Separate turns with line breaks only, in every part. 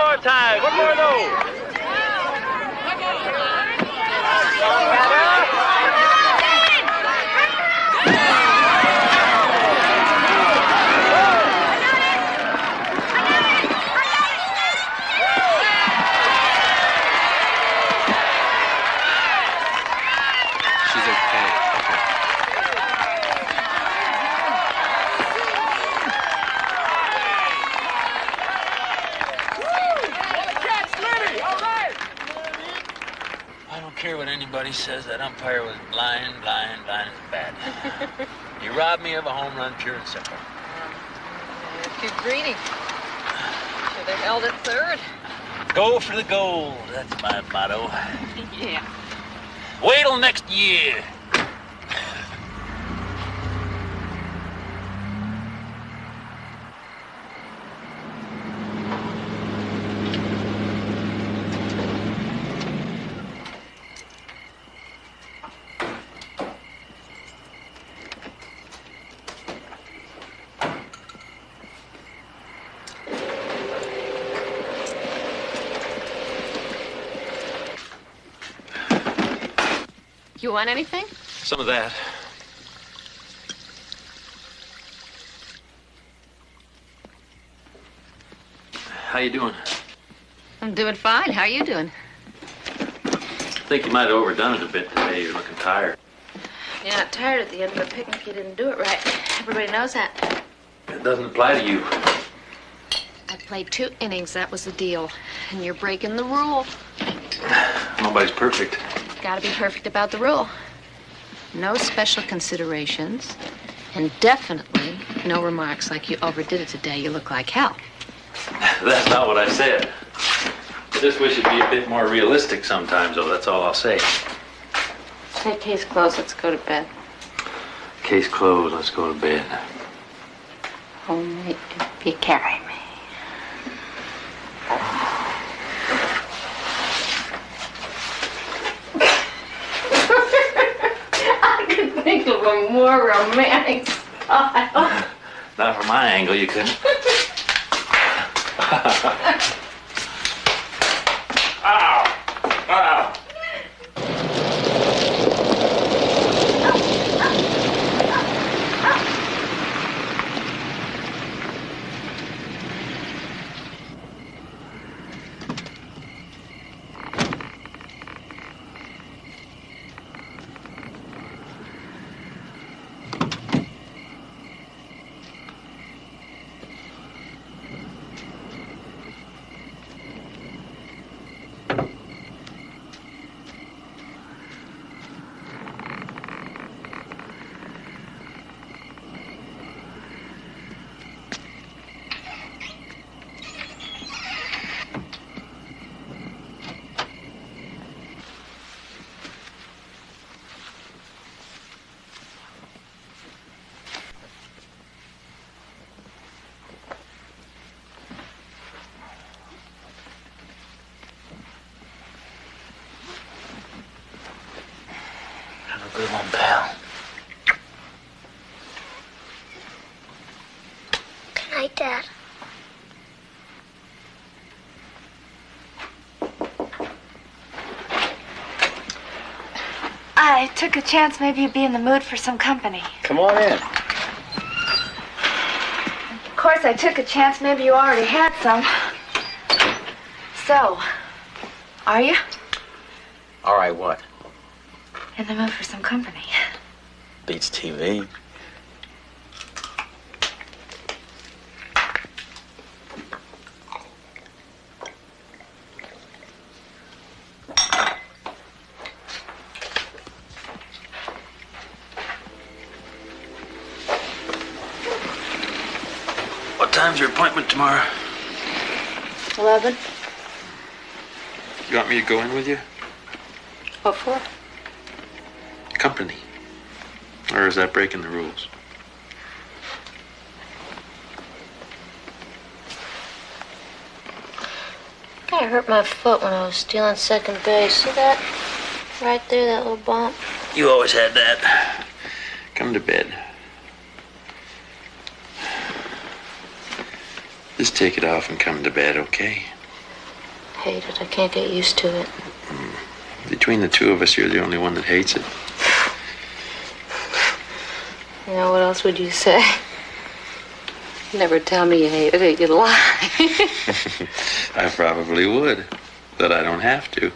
more time. One more low.
Anybody says that umpire was blind is bad. He robbed me of a home run, pure and simple.
If you're greedy, should have held it third.
Go for the gold. That's my motto.
Yeah.
Wait till next year.
You want anything?
Some of that. How you doing?
I'm doing fine. How are you doing?
I think you might have overdone it a bit today. You're looking tired.
You're not tired at the end of a picnic. You didn't do it right. Everybody knows that.
It doesn't apply to you.
I played 2 innings. That was the deal. And you're breaking the rule.
Nobody's perfect.
Gotta be perfect about the rule. No special considerations. And definitely no remarks like you overdid it today. You look like hell.
That's not what I said. I just wish it'd be a bit more realistic sometimes, though. That's all I'll say.
Say, case closed. Let's go to bed.
Case closed. Let's go to bed.
Only if you carry me. I could think of a more romantic style.
Not from my angle, you couldn't. Ow! Ow! Good one, pal.
Good night, Dad.
I took a chance maybe you'd be in the mood for some company.
Come on in.
Of course, I took a chance maybe you already had some. So, are you?
All right, what?
In the mood for some company.
Beats TV.
What time's your appointment tomorrow?
11.
You want me to go in with you?
What for?
Company. Or is that breaking the rules?
I hurt my foot when I was stealing second base. See that? Right there, that little bump.
You always had that. Come to bed. Just take it off and come to bed, okay?
hate it. I can't get used to it.
Between the two of us, you're the only one that hates it.
You know, what else would you say?
Never tell me you hate it, you lie.
I probably would, but I don't have to.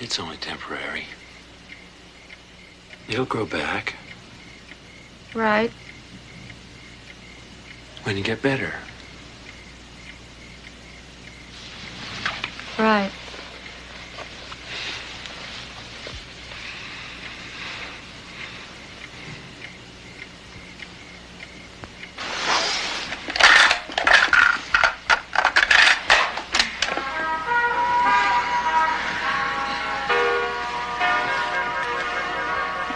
It's only temporary. It'll grow back
Right.
when you get better.
Right.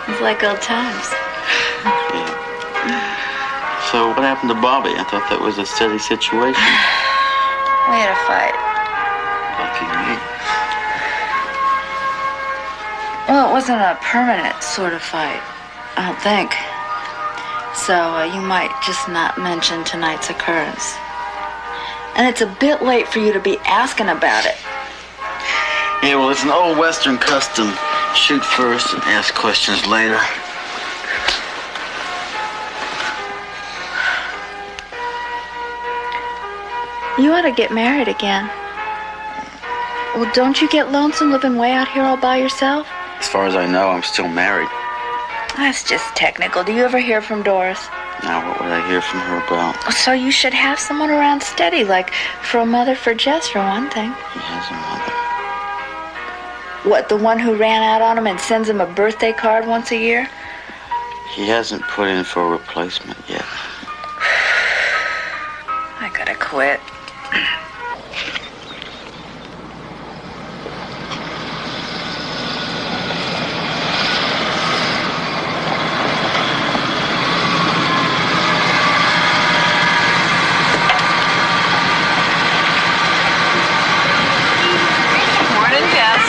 It's like old times.
So what happened to Bobby? I thought that was a steady situation.
We had a fight.
Lucky me.
Well, it wasn't a permanent sort of fight, I don't think. So you might just not mention tonight's occurrence. And it's a bit late for you to be asking about it.
Yeah, well, it's an old Western custom. Shoot first and ask questions later.
You ought to get married again. Well, don't you get lonesome living way out here all by yourself?
As far as I know, I'm still married.
That's just technical. Do you ever hear from Doris?
Now, what would I hear from her about?
So you should have someone around steady, like for a mother for Jess, for one thing.
He has a mother.
What, the one who ran out on him and sends him a birthday card once a year?
He hasn't put in for a replacement yet.
I gotta quit.
Morning, Jess.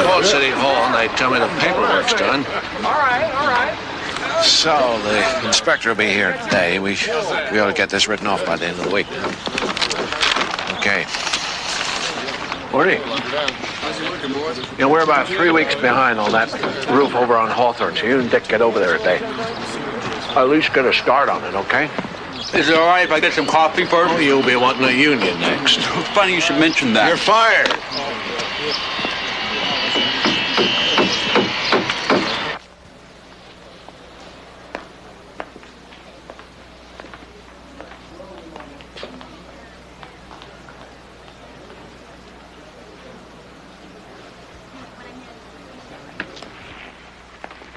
Call City Hall and they tell me the paperwork's done.
All right.
So the inspector will be here today. We ought to get this written off by the end of the week. Okay. Woody, you know, we're about 3 weeks behind on that roof over on Hawthorne, so you and Dick get over there today. At least get a start on it, okay?
Is it all right if I get some coffee first?
Oh, you'll be wanting a union next.
Funny you should mention that.
You're fired.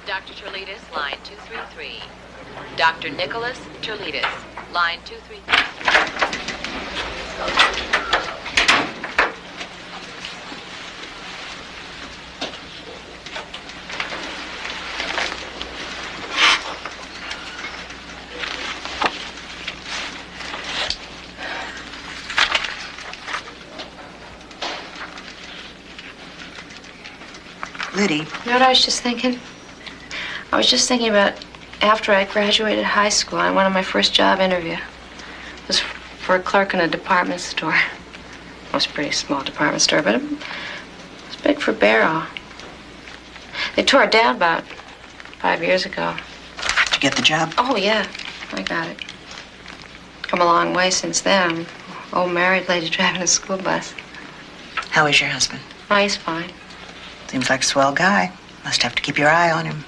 Dr. Terlitis, line 233. Dr. Nicholas Terlitis, line 233.
Liddy.
You know what I was just thinking? I was just thinking about after I graduated high school, I went on my first job interview. It was for a clerk in a department store. It was a pretty small department store, but it was big for Barrow. They tore it down about 5 years ago.
Did you get the job?
Oh, yeah, I got it. Come a long way since then. Old married lady driving a school bus.
How is your husband?
Oh, he's fine.
Seems like a swell guy. Must have to keep your eye on him.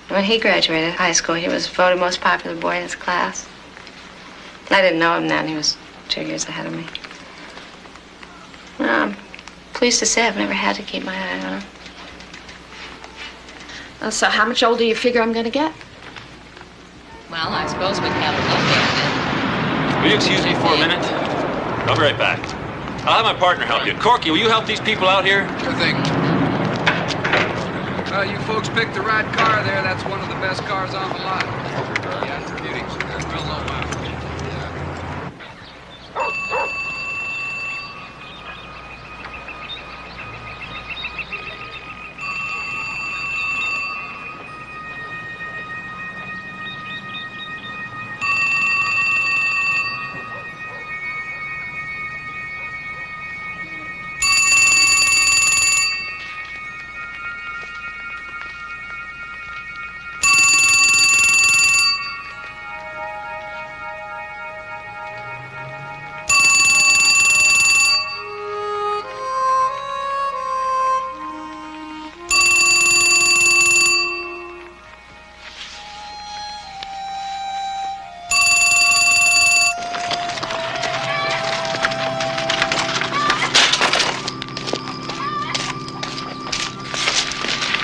When he graduated high school, he was voted most popular boy in his class. I didn't know him then. He was 2 years ahead of me. Well, I'm pleased to say I've never had to keep my eye on him.
So how much older do you figure I'm going to get?
Well, I suppose we can have a look at
Will you excuse me for a minute? I'll be right back. I'll have my partner help you. Corky, will you help these people out here?
Sure thing. You folks picked the right car there. That's one of the best cars on the lot. Yeah, it's a beauty. Real low miles.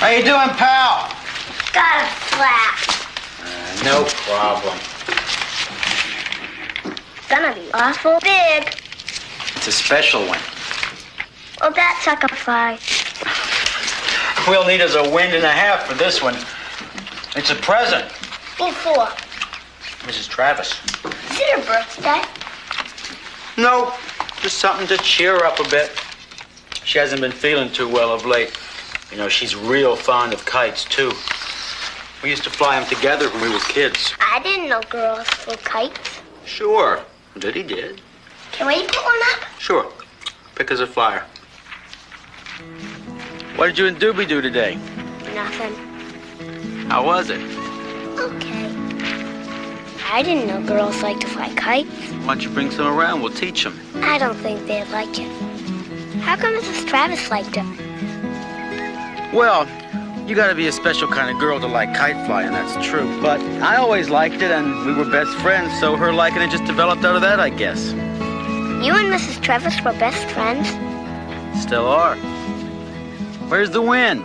How you doing, pal?
Got a flat.
No problem.
Gonna be awful big.
It's a special one.
Well, that sucker fly.
We'll need us a wind and a half for this one. It's a present.
Who for?
Mrs. Travis.
Is it her birthday?
No, just something to cheer her up a bit. She hasn't been feeling too well of late. You know, she's real fond of kites, too. We used to fly them together when we were kids.
I didn't know girls flew kites.
Sure. Diddy did.
Can we put one up?
Sure. Pick as a flyer. What did you and Doobie do today?
Nothing.
How was it?
Okay. I didn't know girls like to fly kites.
Why don't you bring some around? We'll teach them.
I don't think they'd like it. How come Mrs. Travis liked it?
Well, you gotta be a special kind of girl to like kite flying, that's true. But I always liked it, and we were best friends, so her liking it just developed out of that, I guess.
You and Mrs. Travis were best friends?
Still are. Where's the wind?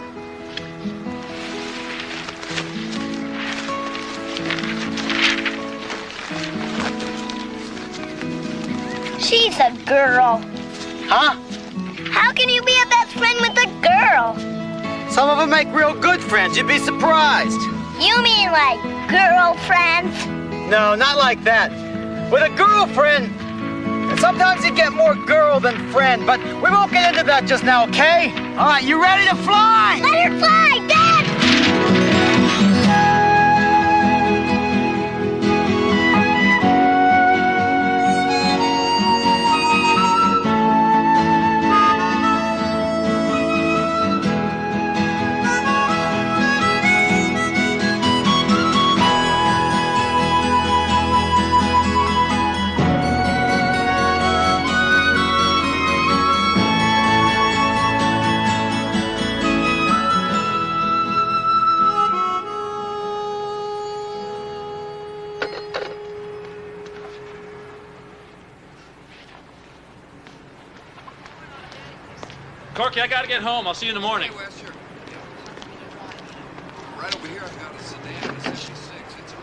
She's a girl.
Huh?
How can you be a best friend with a girl?
Some of them make real good friends. You'd be surprised.
You mean like girlfriends?
No, not like that. With a girlfriend, sometimes you get more girl than friend, but we won't get into that just now, okay? All right, you ready to fly?
Let her fly, Dad!
Corky, I gotta get home. I'll see you in the morning.
Hey, Wes, sure. Right over here, I've got a sedan, a 66. It's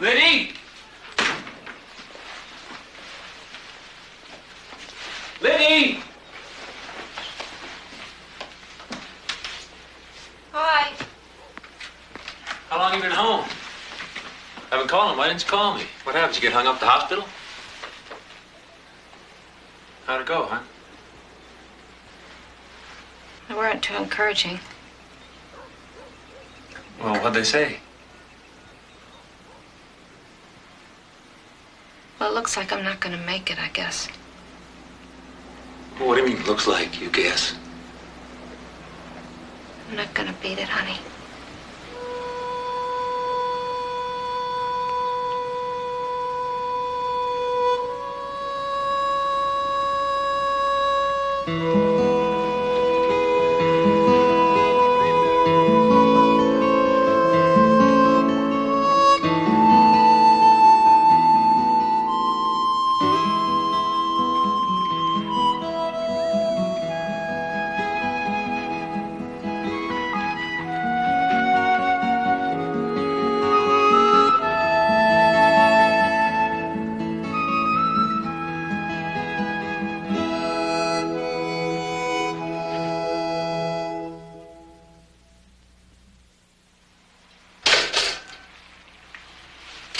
Liddy! Liddy!
Hi.
How long you been home? I've been calling. Why didn't you call me? What happened? Did you get hung up at the hospital? How'd it go, huh?
They weren't too encouraging.
Well, what'd they say?
Well, it looks like I'm not going to make it, I guess.
Well, what do you mean, looks like, you guess?
I'm not gonna beat it, honey.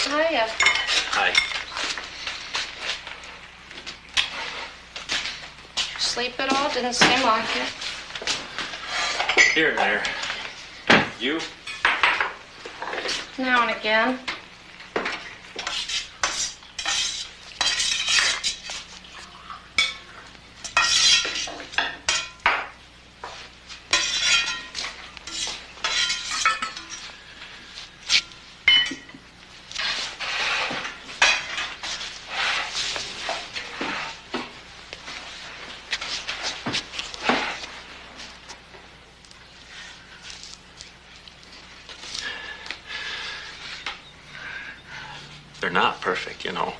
Hiya.
Hi.
Sleep at all? Didn't seem like it.
Here and there. You?
Now and again.
They're not perfect, you know.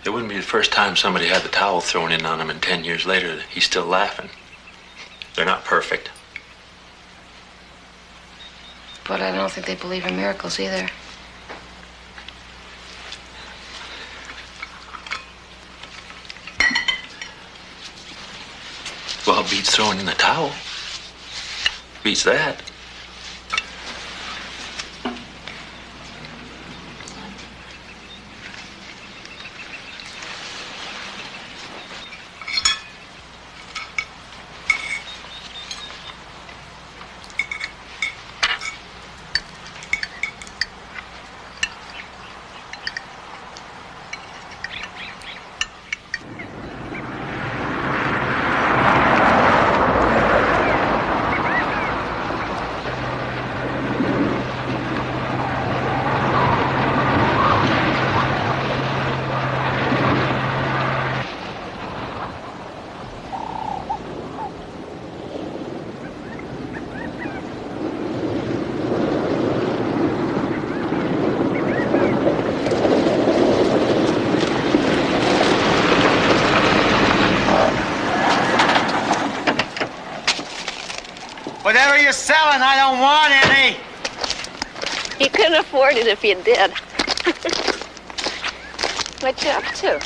It wouldn't be the first time somebody had the towel thrown in on him, and 10 years later, he's still laughing. They're not perfect.
But I don't think they believe in miracles either.
Well, it beats throwing in the towel. Beats that.
Whatever you're selling, I don't want any.
You couldn't afford it if you did. What you up to?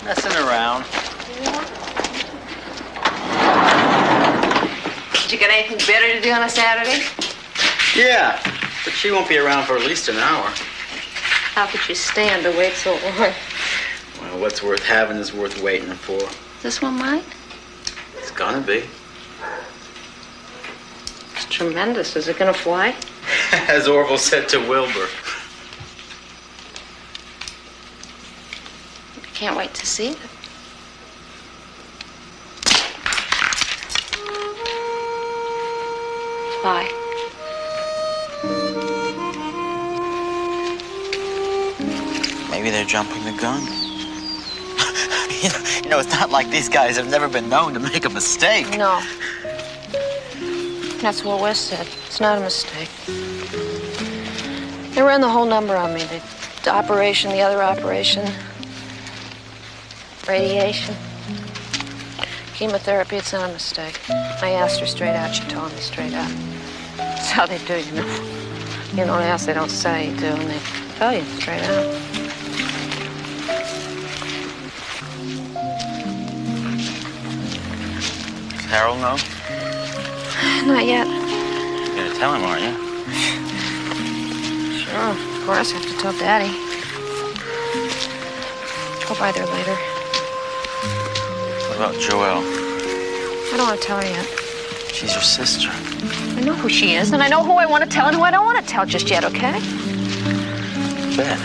Messing around.
Did you get anything better to do on a Saturday?
Yeah, but she won't be around for at least an hour.
How could you stand to wait so long?
Well, what's worth having is worth waiting for.
This one mine?
It's gonna be.
It's tremendous. Is it gonna fly?
As Orville said to Wilbur.
I can't wait to see it. Fly.
Maybe they're jumping the gun. you know, it's not like these guys have never been known to make a mistake.
No. That's what Wes said. It's not a mistake. They ran the whole number on me. The operation, the other operation, radiation, chemotherapy. It's not a mistake. I asked her straight out. She told me straight out. That's how they do, you know. You don't ask, they don't say, you do, and they tell you straight out.
Does Harold know?
Not yet.
You're gonna tell him, aren't you?
Sure, of course. I have to tell Daddy. Go by there later.
What about Joelle?
I don't want to tell her yet.
She's your sister.
I know who she is, and I know who I want to tell and who I don't want to tell just yet, okay?
Ben.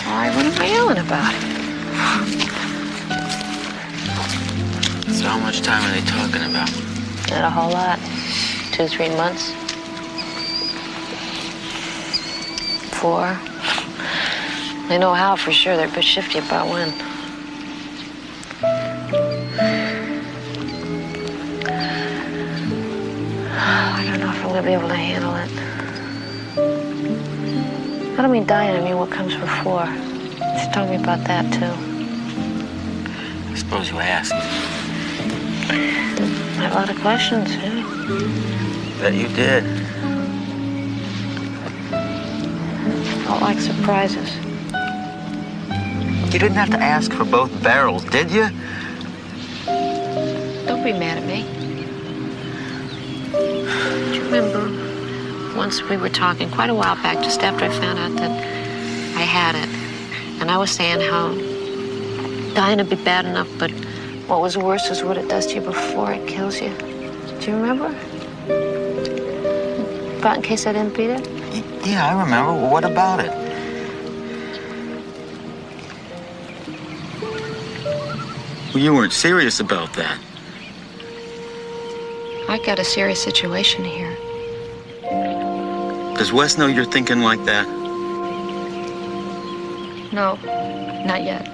Sorry, what am I yelling about?
So how much time are they talking about?
Not a whole lot. 2-3 months. 4. They know how for sure. They're a bit shifty about when. I don't know if I'm gonna be able to handle it. I don't mean dying, I mean what comes before. She told me about that too.
I suppose you asked.
I have a lot of questions, yeah.
Bet you did.
Don't like surprises.
You didn't have to ask for both barrels, did you?
Don't be mad at me. Do you remember once we were talking quite a while back, just after I found out that I had it, and I was saying how dying would be bad enough, but what was worse is what it does to you before it kills you. Do you remember? About in case I didn't beat it?
Yeah, I remember. What about it? Well, you weren't serious about that.
I got a serious situation here.
Does Wes know you're thinking like that?
No, not yet.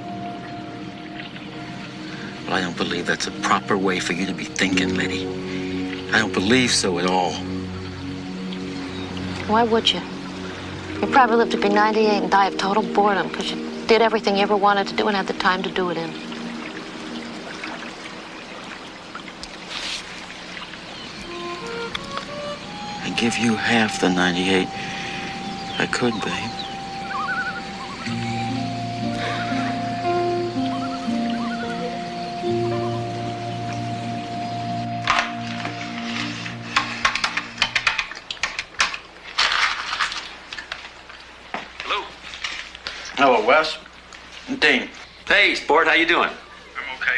Well, I don't believe that's a proper way for you to be thinking, Liddy. I don't believe so at all.
Why would you? You'd probably live to be 98 and die of total boredom because you did everything you ever wanted to do and had the time to do it in.
I'd give you half the 98. I could, babe. Hello, Wes. Dean.
Hey, Sport, how you doing?
I'm okay.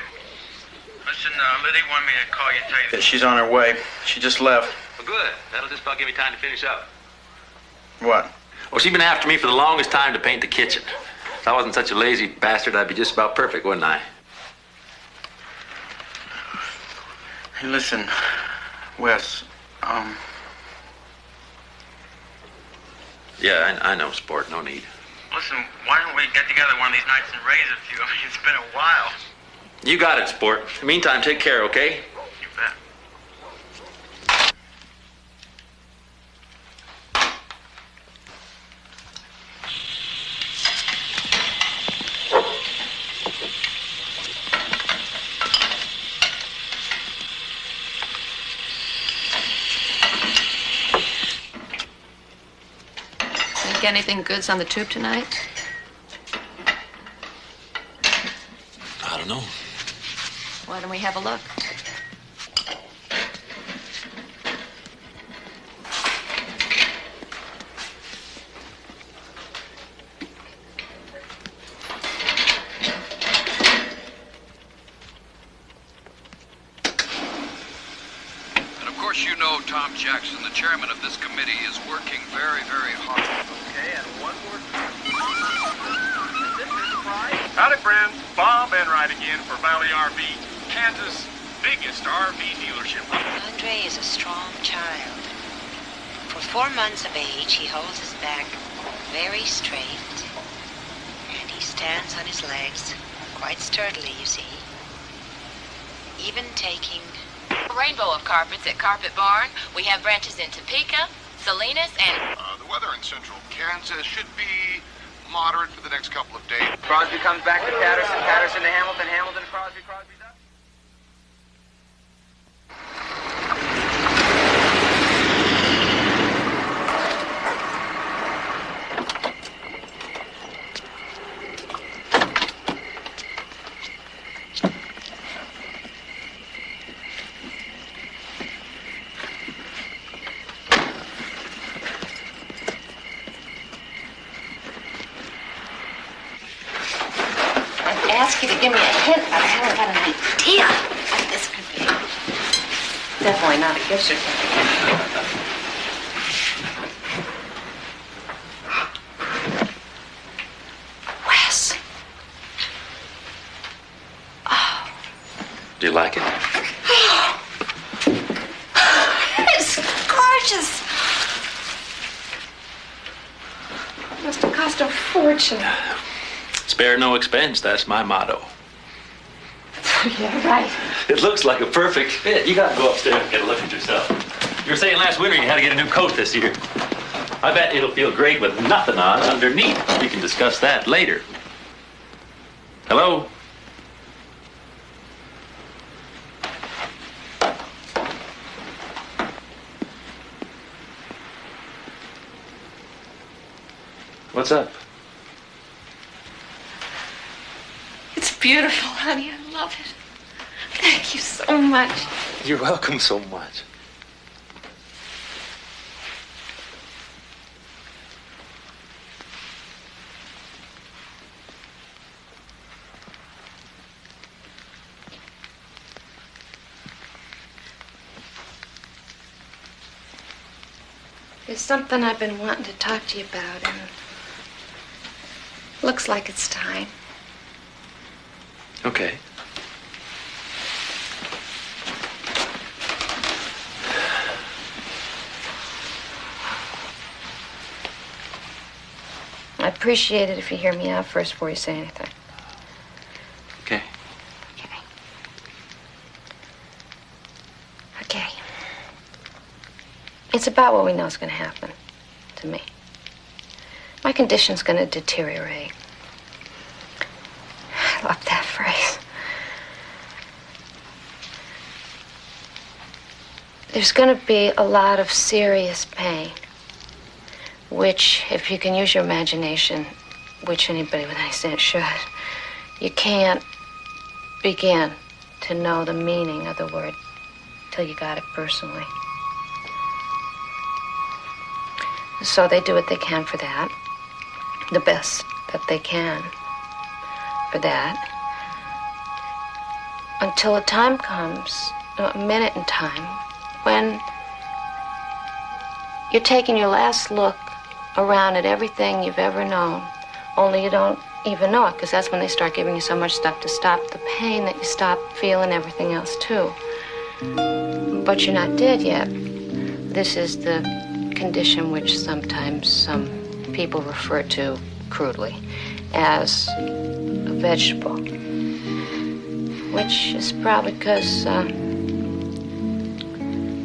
Listen, Liddy wanted me to call you and tell you that she's on her way. She just left.
Well, good. That'll just about give me time to finish up.
What?
Well, she's been after me for the longest time to paint the kitchen. If I wasn't such a lazy bastard, I'd be just about perfect, wouldn't I?
Hey, listen, Wes,
Yeah, I know, Sport. No need.
Listen, why don't we get together one of these nights and raise a few? I mean, it's been a while.
You got it, Sport. In the meantime, take care, okay?
You bet.
Get anything goods on the tube tonight?
I don't know.
Why don't we have a look?
And of course you know Tom Jackson, the chairman of this committee, is working very, very hard.
Okay, and one more. Howdy, friends. Bob Enright again for Valley RV, Kansas' biggest RV dealership.
Andre is a strong child. For 4 months of age, he holds his back very straight, and he stands on his legs quite sturdily, you see. Even taking
A rainbow of carpets at Carpet Barn. We have branches in Topeka, Salinas, and...
The weather in central Kansas should be moderate for the next couple of days.
Crosby comes back to Patterson, Patterson to Hamilton, Hamilton to Crosby, Crosby to...
Ask you to give me a hint, but I haven't got an idea what this could be. Definitely not a gift certificate. Wes. Oh.
Do you like it?
It's gorgeous. Must have cost a fortune.
Spare no expense, that's my motto.
Yeah, right.
It looks like a perfect fit. You gotta go upstairs and get a look at yourself. You were saying last winter you had to get a new coat this year. I bet it'll feel great with nothing on underneath. We can discuss that later. Hello? What's up?
It's beautiful, honey. I love it. Thank you so much.
You're welcome so much.
There's something I've been wanting to talk to you about, and looks like it's time.
Okay.
I appreciate it if you hear me out first before you say anything.
Okay.
Okay. It's about what we know is going to happen to me. My condition's going to deteriorate. I love that phrase. There's going to be a lot of serious pain, which, if you can use your imagination, which anybody with any sense should, you can't begin to know the meaning of the word till you got it personally. So they do what they can for that, the best that they can for that, until a time comes, a minute in time, when you're taking your last look around at everything you've ever known, only you don't even know it, because that's when they start giving you so much stuff to stop the pain that you stop feeling everything else too. But you're not dead yet. This is the condition which sometimes some people refer to crudely as a vegetable, which is probably because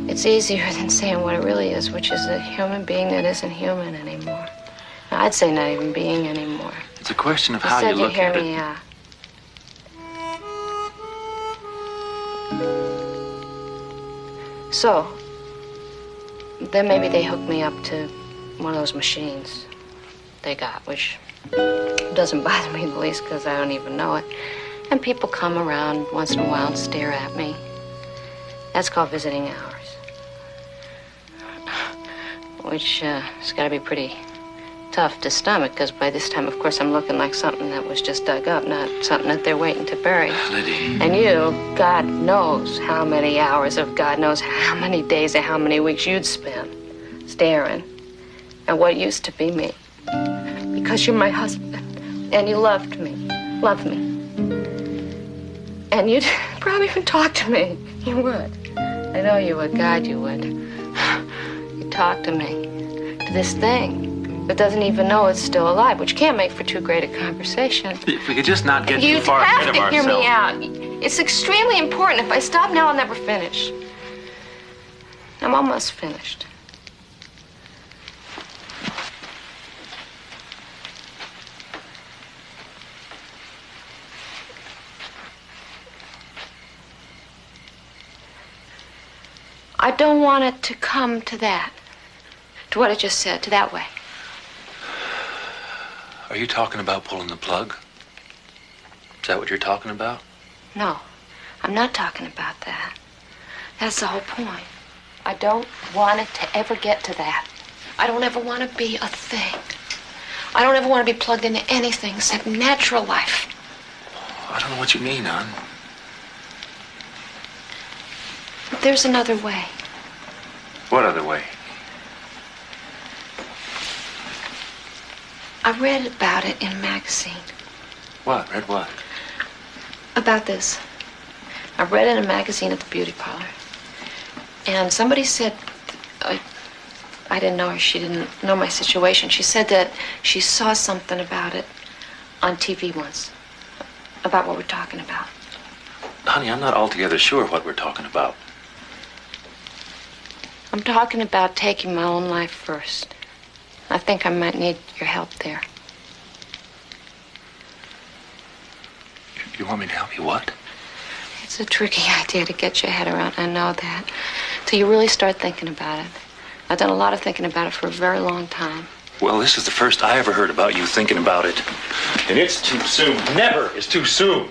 it's easier than saying what it really is, which is a human being that isn't human anymore. I'd say not even being anymore.
It's a question of
You
how
said
you look
hear
at
me
it.
out. So, then maybe they hook me up to one of those machines they got, which doesn't bother me the least because I don't even know it. And people come around once in a while and stare at me. That's called visiting hours. Which has got to be pretty tough to stomach, because by this time, of course, I'm looking like something that was just dug up, not something that they're waiting to bury.
Liddy.
And you, God knows how many hours of God knows how many days or how many weeks you'd spend staring at what used to be me. Because you're my husband, and you loved me. And you'd probably even talk to me. You would. I know you would. God, you would. You'd talk to me. To this thing that doesn't even know it's still alive, which can't make for too great a conversation.
If we could just not get too
You'd
far ahead
have
of
to hear
ourselves.
me out. It's extremely important. If I stop now, I'll never finish. I'm almost finished. I don't want it to come to that. To what I just said, to that way.
Are you talking about pulling the plug? Is that what you're talking about?
No, I'm not talking about that. That's the whole point. I don't want it to ever get to that. I don't ever want to be a thing. I don't ever want to be plugged into anything except natural life.
I don't know what you mean, hon.
But there's another way.
What other way?
I read about it in a magazine.
What? Read what?
About this. I read in a magazine at the beauty parlor. And somebody said, I didn't know her. She didn't know my situation. She said that she saw something about it on TV once, about what we're talking about.
Honey, I'm not altogether sure what we're talking about.
I'm talking about taking my own life first. I think I might need your help there.
You want me to help you what?
It's a tricky idea to get your head around. I know that. Till you really start thinking about it. I've done a lot of thinking about it for a very long time.
Well, this is the first I ever heard about you thinking about it. And it's too soon. Never is too soon.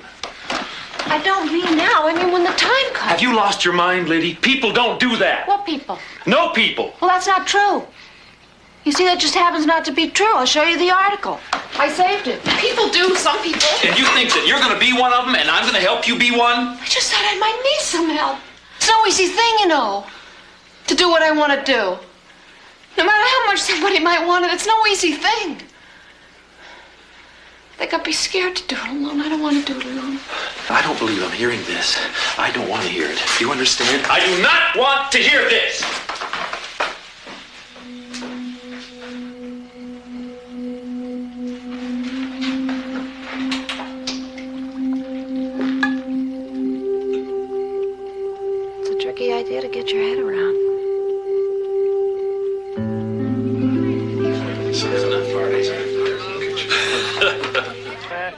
I don't mean now. I mean when the time comes.
Have you lost your mind, Liddy? People don't do that.
What people?
No people.
Well, that's not true. You see, that just happens not to be true. I'll show you the article. I saved it. People do, some people.
And you think that you're going to be one of them and I'm going to help you be one?
I just thought I might need some help. It's no easy thing, you know, to do what I want to do. No matter how much somebody might want it, it's no easy thing. I think I'd be scared to do it alone. I don't want to do it alone.
I don't believe I'm hearing this. I don't want to hear it. Do you understand? I do not want to hear this!
It's a tricky idea to get your head around.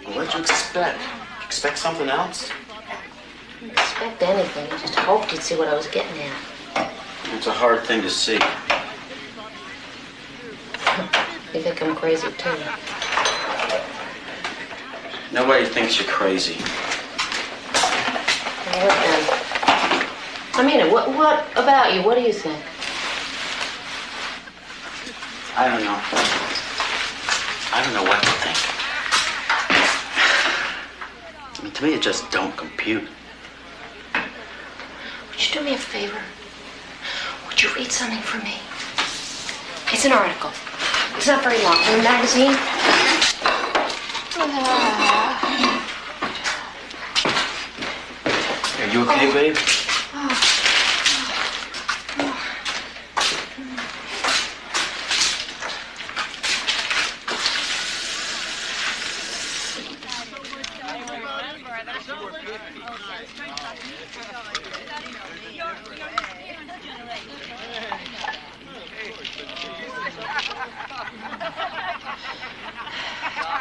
What'd you expect? Expect something else?
I didn't expect anything. I just hoped you'd see what I was getting at.
It's a hard thing to see.
You think I'm crazy, too.
Nobody thinks you're crazy.
Well, what then? I mean it. What about you? What do you think?
I don't know. I don't know what to think. I mean, to me, it just don't compute.
Would you do me a favor? Would you read something for me? It's an article. It's not very long. From a magazine.
Are you okay, babe?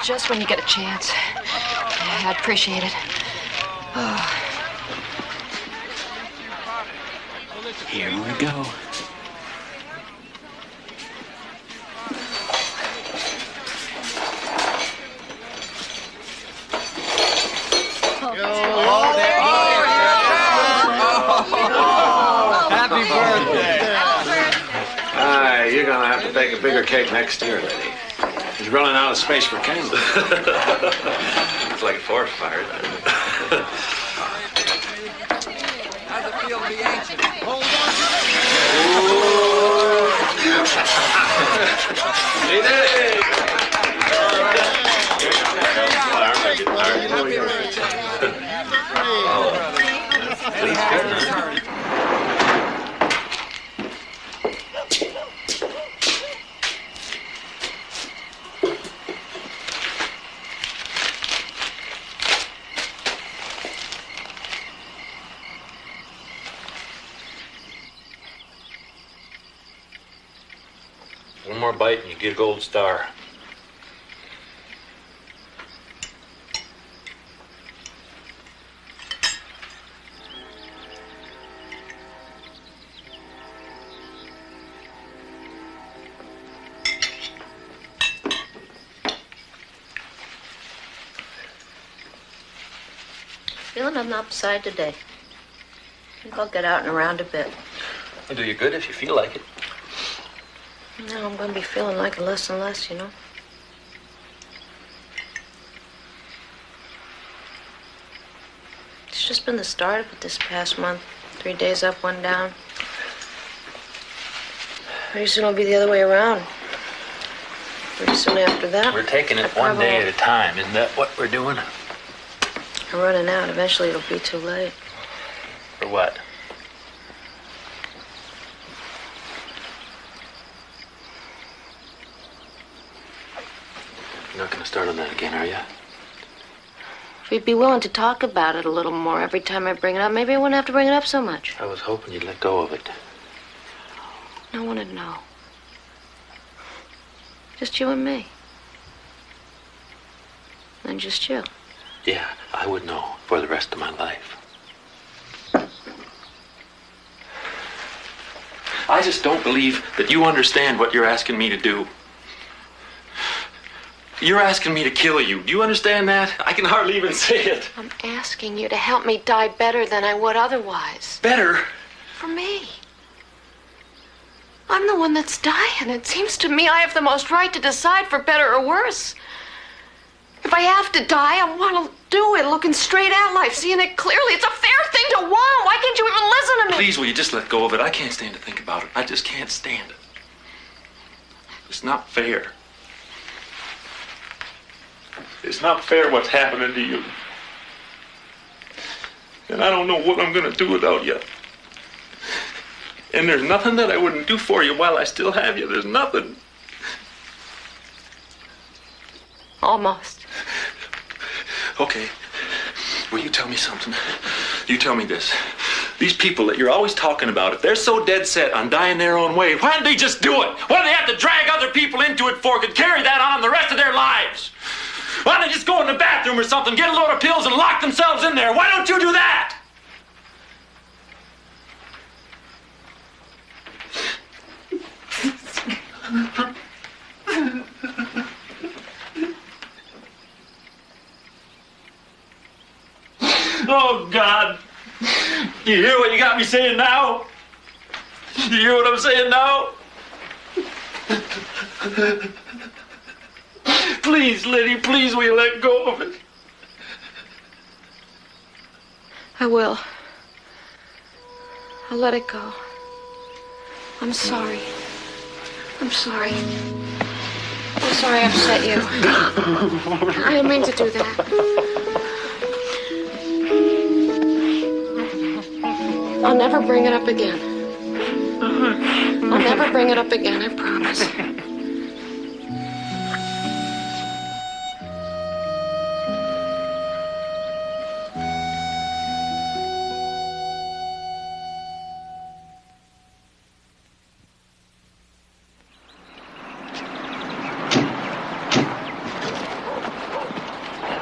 Just when you get a chance. I'd appreciate it. Oh.
Here we go.
Happy birthday. You're gonna have to bake a bigger cake next year, lady. He's running out of space for candles.
It's like a forest fire.
How's it feel to be ancient? Hold
One more bite and you get a gold star.
Feeling on the upside today. I think I'll get out and around a bit.
It'll do you good if you feel like it.
No, I'm going to be feeling like it less and less, you know. It's just been the start of it this past month. 3 days up, 1 down. Pretty soon it'll be the other way around. Pretty soon after that.
We're taking it one day at a time. Isn't that what we're doing?
I'm running out. Eventually it'll be too late.
For what? You're not gonna start on that again, are you?
If you'd be willing to talk about it a little more every time I bring it up, maybe I wouldn't have to bring it up so much.
I was hoping you'd let go of it.
No one would know. Just you and me. And just you.
Yeah, I would know for the rest of my life. I just don't believe that you understand what you're asking me to do. You're asking me to kill you. Do you understand that? I can hardly even say it.
I'm asking you to help me die better than I would otherwise.
Better?
For me. I'm the one that's dying. It seems to me I have the most right to decide for better or worse. If I have to die, I want to do it looking straight at life, seeing it clearly. It's a fair thing to want. Why can't you even listen to me?
Please, will you just let go of it? I can't stand to think about it. I just can't stand it. It's not fair. It's not fair what's happening to you. And I don't know what I'm going to do without you. And there's nothing that I wouldn't do for you while I still have you. There's nothing.
Almost.
Okay. Will you tell me something? You tell me this. These people that you're always talking about, if they're so dead set on dying their own way, why don't they just do it? What do they have to drag other people into it for? Could carry that on the rest of their lives. Why don't they just go in the bathroom or something, get a load of pills and lock themselves in there? Why don't you do that? Oh, God. You hear what you got me saying now? You hear what I'm saying now? Please, Liddy, please, will you let go of it?
I will. I'll let it go. I'm sorry. I'm sorry. I'm sorry I upset you. I didn't mean to do that. I'll never bring it up again. I'll never bring it up again, I promise.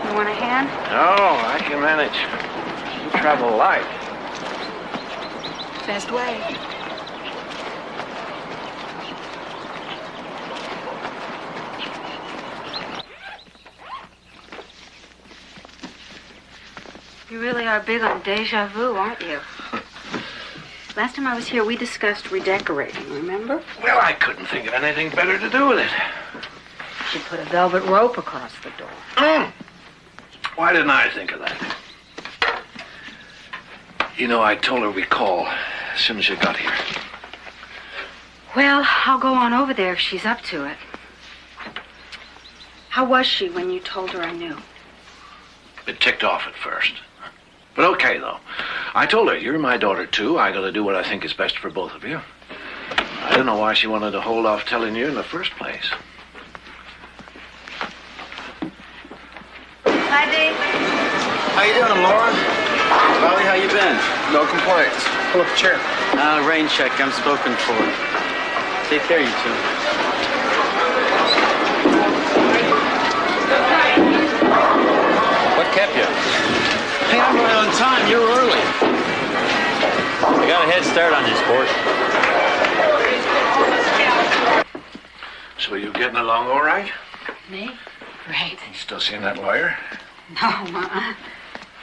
You want a hand?
No, I can manage. You travel light.
Best way. You really are big on deja vu, aren't you? Last time I was here, we discussed redecorating, remember?
Well, I couldn't think of anything better to do with it.
She put a velvet rope across the door.
Why didn't I think of that? You know, I told her we'd call as soon as you got here.
Well, I'll go on over there if she's up to it. How was she when you told her I knew?
Bit ticked off at first. But okay, though. I told her, you're my daughter, too. I gotta do what I think is best for both of you. I don't know why she wanted to hold off telling you in the first place.
Hi, Dee.
How you doing, Laura? Riley, how you been?
No complaints. Pull up a chair.
Rain check. I'm spoken for. Take care, you two.
What kept you?
Hey, I'm right on time. You're early.
I got a head start on you, sport.
So you getting along all right?
Me? Great.
Still seeing that lawyer?
No,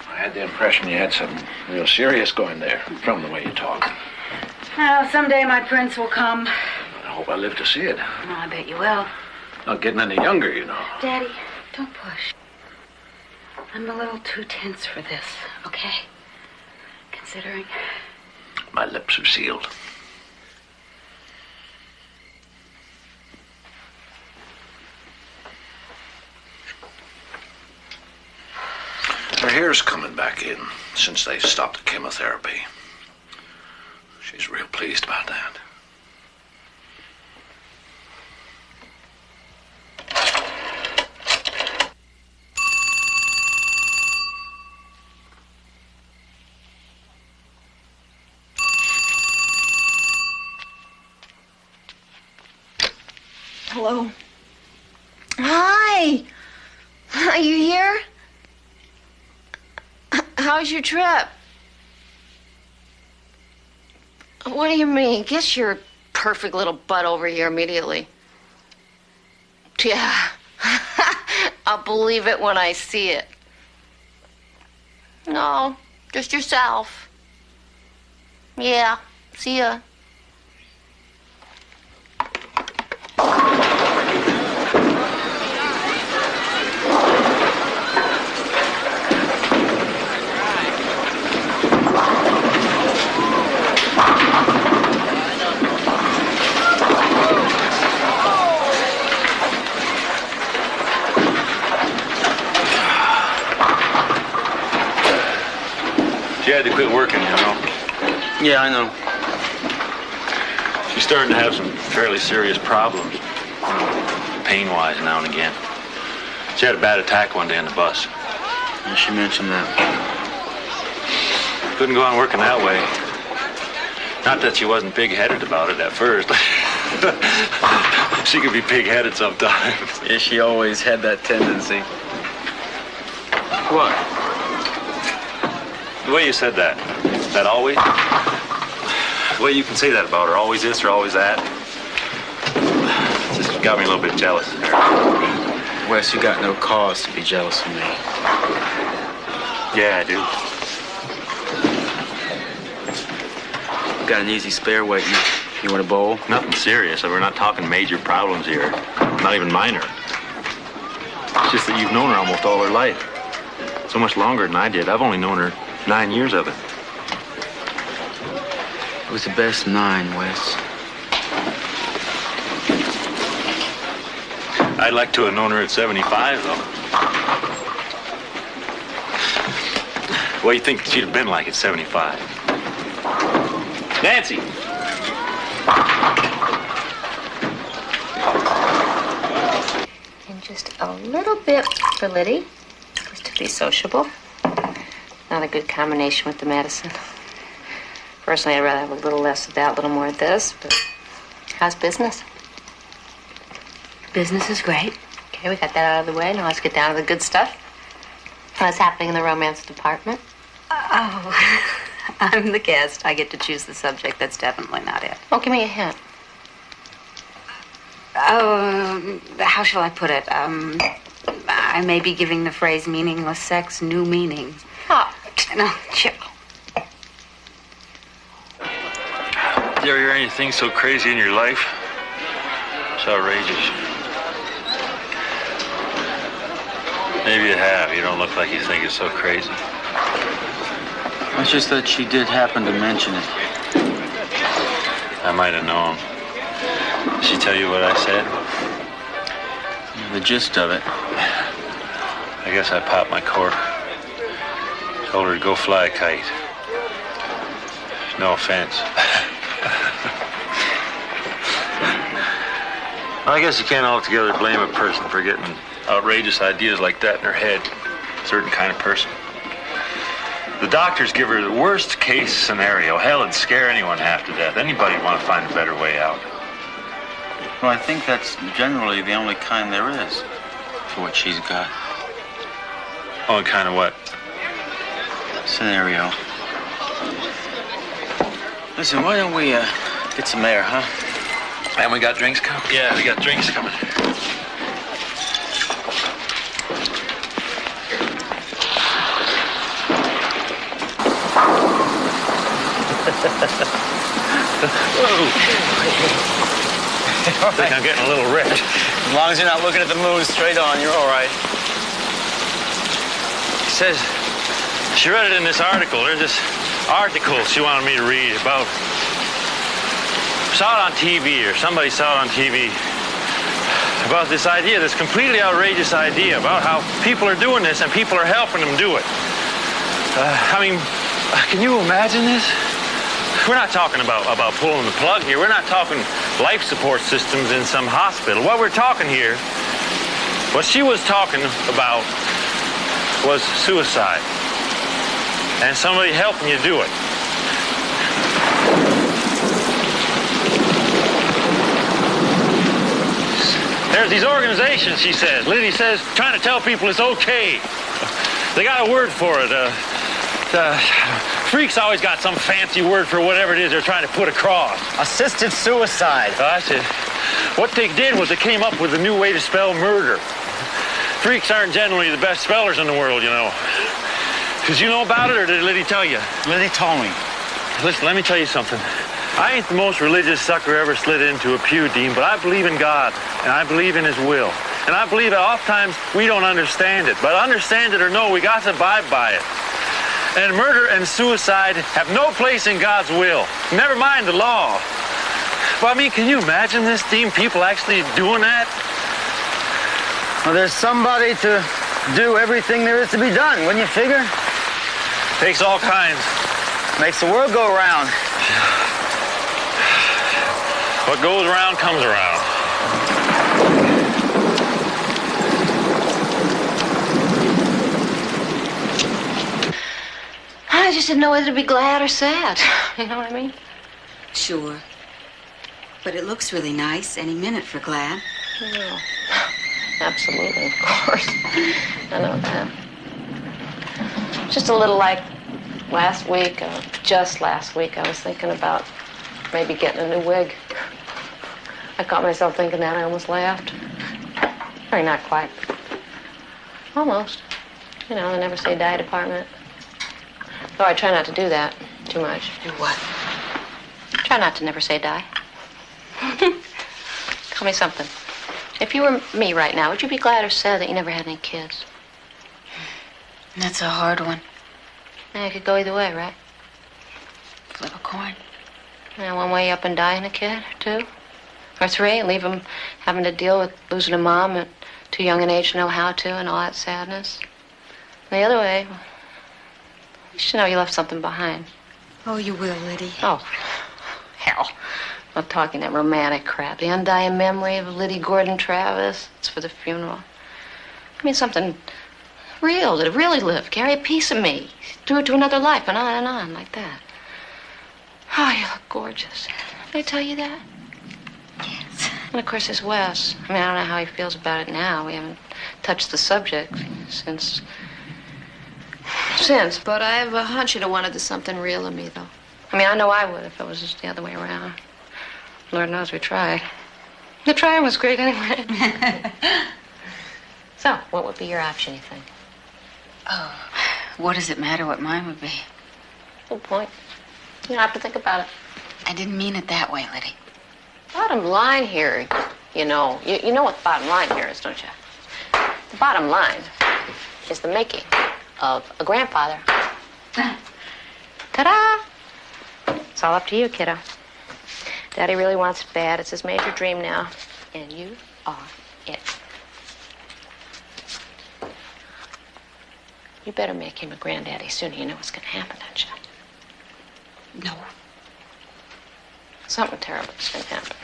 I
had the impression you had something real serious going there, from the way you talk.
Well, someday my prince will come.
I hope I live to see it.
Well, I bet you will.
Not getting any younger, you know.
Daddy, don't push. I'm a little too tense for this, okay? Considering.
My lips are sealed. Her hair's coming back in since they stopped the chemotherapy.
She's real pleased about that.
Hello. Hi. Are you here? How's your trip? What do you mean? Get your perfect little butt over here immediately. Yeah. I'll believe it when I see it. No, just yourself. Yeah. See ya.
She had to quit working, you know.
Yeah, I know.
She's starting to have some fairly serious problems, pain-wise now and again. She had a bad attack one day on the bus.
Yeah, she mentioned that.
Couldn't go on working that way. Not that she wasn't big-headed about it at first. She could be pig-headed sometimes.
Yeah, she always had that tendency. What?
The way you said that. That always? The way you can say that about her. Always this or always that. Just got me a little bit jealous of her.
Wes, you got no cause to be jealous of me.
Yeah, I do.
Got an easy spare waiting. You want a bowl?
Nothing serious. We're not talking major problems here. Not even minor. It's just that you've known her almost all her life. So much longer than I did. I've only known her 9 years of it.
It was the best 9, Wes.
I'd like to have known her at 75, though. What do you think she'd have been like at 75? Nancy!
And just a little bit for Liddy, just to be sociable. Not a good combination with the medicine. Personally, I'd rather have a little less of that, a little more of this, but how's business?
Business is great.
Okay, we got that out of the way. Now let's get down to the good stuff. What's happening in the romance department?
Oh, I'm the guest. I get to choose the subject. That's definitely not it.
Oh, give me a hint.
How shall I put it? I may be giving the phrase meaningless sex new meaning.
Oh.
No, chill.
Did you ever hear anything so crazy in your life? It's outrageous. Maybe you have. You don't look like you think it's so crazy.
It's just that she did happen to mention it.
I might have known. Did she tell you what I said?
The gist of it.
I guess I popped my cork. Told her to go fly a kite. No offense. I guess you can't altogether blame a person for getting outrageous ideas like that in her head. A certain kind of person. The doctors give her the worst case scenario. Hell, it'd scare anyone half to death. Anybody would want to find a better way out.
Well, I think that's generally the only kind there is for what she's got.
Only kind of what?
Scenario. Listen, why don't we get some air, huh?
And we got drinks coming? Yeah, we got drinks coming. I think I'm getting a little rich.
As long as you're not looking at the moon straight on, you're all right.
She says she read it in this article. There's this article she wanted me to read about. Saw it on TV, or somebody saw it on TV. About this idea, this completely outrageous idea about how people are doing this and people are helping them do it. I mean, can you imagine this?
We're not talking about pulling the plug here. We're not talking life support systems in some hospital. What we're talking here, what she was talking about was suicide. And somebody helping you do it. There's these organizations, she says. Liddy says, trying to tell people it's okay. They got a word for it. Freaks always got some fancy word for whatever it is they're trying to put across.
Assisted suicide.
That's it. What they did was they came up with a new way to spell murder. Freaks aren't generally the best spellers in the world, you know. Did you know about it, or did Liddy tell you?
Liddy told me.
Listen, let me tell you something. I ain't the most religious sucker ever slid into a pew, Dean, but I believe in God, and I believe in His will. And I believe that oftentimes we don't understand it. But understand it or no, we got to abide by it. And murder and suicide have no place in God's will. Never mind the law. But I mean, can you imagine this, Dean? People actually doing that?
Well, there's somebody to do everything there is to be done, wouldn't you figure?
Takes all kinds.
Makes the world go around.
What goes around comes around.
I just didn't know whether to be glad or sad. You know what I mean?
Sure. But it looks really nice any minute for Glad.
No. Absolutely, of course. I know that. Just a little like last week, just last week, I was thinking about maybe getting a new wig. I caught myself thinking that. I almost laughed. Or not quite. Almost. You know, the never say die department. Though I try not to do that too much.
Do what?
Try not to never say die. Tell me something. If you were me right now, would you be glad or sad that you never had any kids?
That's a hard one.
Yeah, it could go either way, right?
Flip a coin.
Yeah, one way up and die in a kid, or two, or three, and leave them having to deal with losing a mom at too young an age to know how to and all that sadness. And the other way, you should know you left something behind.
Oh, you will, Liddy.
Oh, hell. I'm not talking that romantic crap. The undying memory of Liddy Gordon Travis. It's for the funeral. I mean, something real, that really lived. Carry a piece of me. Do it to another life, and on, like that. Oh, you look gorgeous. Did I tell you that?
Yes.
And, of course, there's Wes. I mean, I don't know how he feels about it now. We haven't touched the subject since, but I have a hunch he'd have wanted there's something real in me, though. I mean, I know I would if it was just the other way around. Lord knows we tried. The trying was great anyway. So, what would be your option, you think?
Oh, what does it matter what mine would be?
Good point. You don't have to think about it.
I didn't mean it that way, Liddy.
Bottom line here, you know what the bottom line here is, don't you? The bottom line is the making of a grandfather. Ta-da! It's all up to you, kiddo. Daddy really wants it bad. It's his major dream now. And you are it. You better make him a granddaddy sooner. You know what's going to happen, don't you?
No.
Something terrible is going to happen.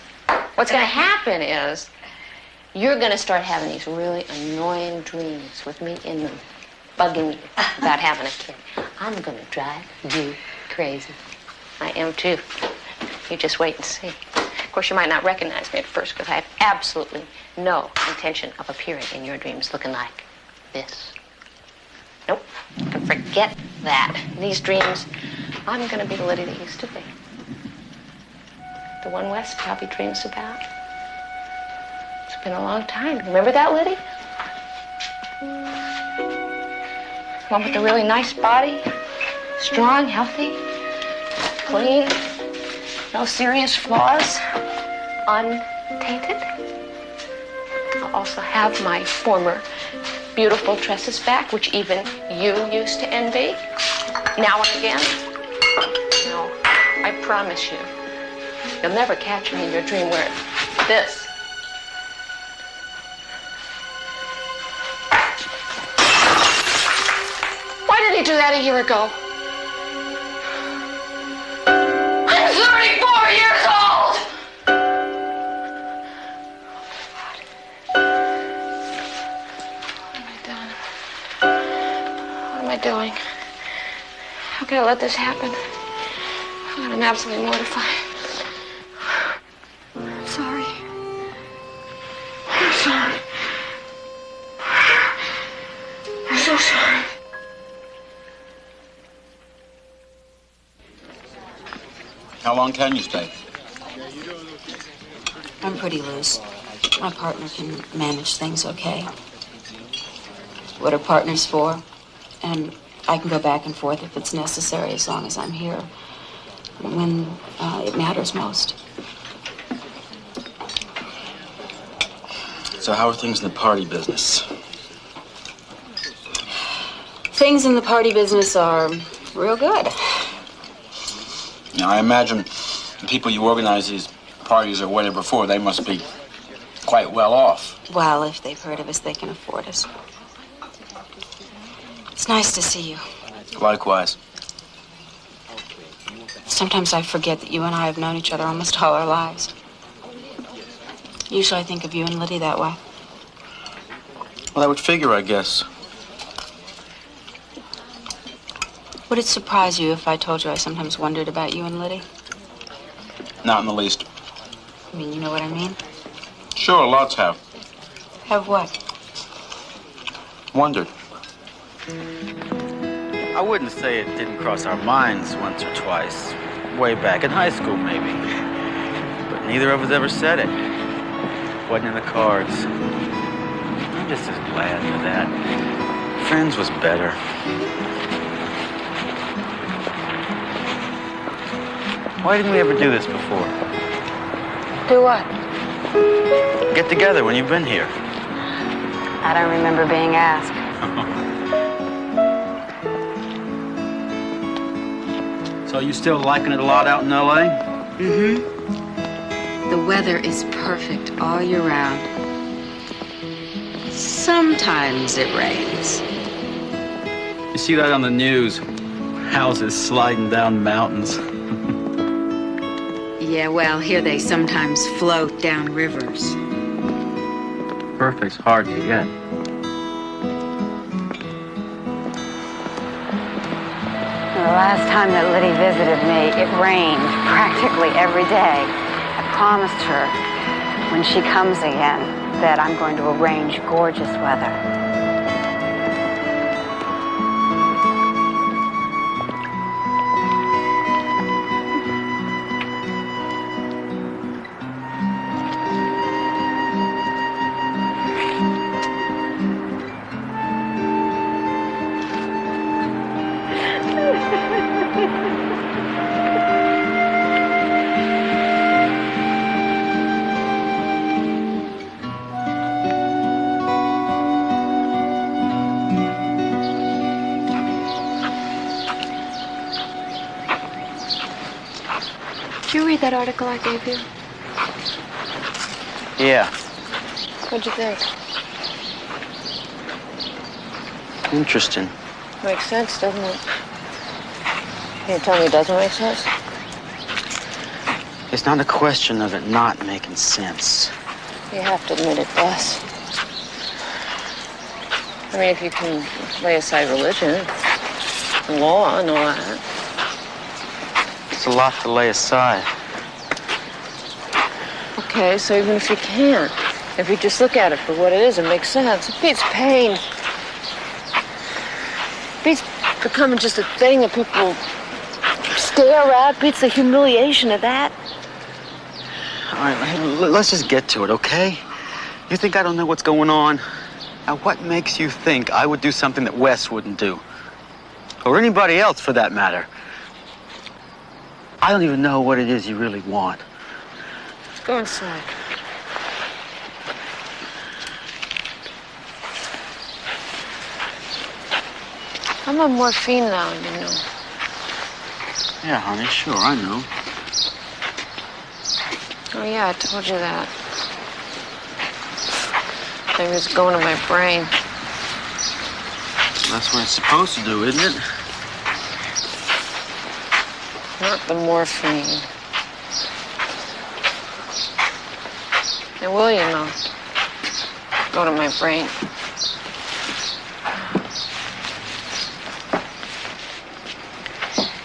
What's going to happen is you're going to start having these really annoying dreams with me in them, bugging you about having a kid. I'm going to drive you crazy. I am, too. You just wait and see. Of course, you might not recognize me at first because I have absolutely no intention of appearing in your dreams looking like this. Nope. You can forget that. In these dreams, I'm going to be the Liddy that used to be. The one Wes probably dreams about. It's been a long time. Remember that, Liddy? One with a really nice body. Strong, healthy, clean. No serious flaws. Untainted. I'll also have my former beautiful tresses back, which even you used to envy. Now and again. No, I promise you, you'll never catch me in your dream where this. Why didn't he do that a year ago? to let this happen. God, I'm absolutely mortified. I'm sorry. I'm sorry. I'm so sorry.
How long can you stay?
I'm pretty loose. My partner can manage things okay. What are partners for? And I can go back and forth if it's necessary as long as I'm here when it matters most.
So how are things in the party business?
Things in the party business are real good.
Now, I imagine the people you organize these parties or whatever for, they must be quite well off.
Well, if they've heard of us, they can afford us. It's nice to see you.
Likewise.
Sometimes I forget that you and I have known each other almost all our lives. Usually I think of you and Liddy that way.
Well, that would figure, I guess.
Would it surprise you if I told you I sometimes wondered about you and Liddy?
Not in the least.
I mean, you know what I mean?
Sure, lots have.
Have what?
Wondered. I wouldn't say it didn't cross our minds once or twice. Way back in high school, maybe. But neither of us ever said it. Wasn't in the cards. I'm just as glad for that. Friends was better. Why didn't we ever do this before?
Do what?
Get together when you've been here.
I don't remember being asked.
So you still liking it a lot out in L.A.?
Mm-hmm. The weather is perfect all year round. Sometimes it rains.
You see that on the news? Houses sliding down mountains.
Yeah, well, here they sometimes float down rivers.
Perfect's hard to get.
The last time that Liddy visited me, it rained practically every day. I promised her when she comes again that I'm going to arrange gorgeous weather.
Did you read that article I gave you?
Yeah.
What'd you think?
Interesting.
Makes sense, doesn't it? Can you tell me it doesn't make sense?
It's not a question of it not making sense.
You have to admit it does. I mean, if you can lay aside religion, law, and all that.
It's a lot to lay aside.
Okay, so even if you can't, if you just look at it for what it is, it makes sense. It beats pain. It beats becoming just a thing that people stare at. Beats the humiliation of that.
All right, hey, let's just get to it, okay? You think I don't know what's going on? Now, what makes you think I would do something that Wes wouldn't do? Or anybody else, for that matter? I don't even know what it is you really want.
Let's go inside. I'm on morphine now, you know.
Yeah, honey, sure, I know.
Oh, yeah, I told you that. Maybe it's going to my brain.
That's what it's supposed to do, isn't it?
Not the morphine. It will, you know. Go to my brain.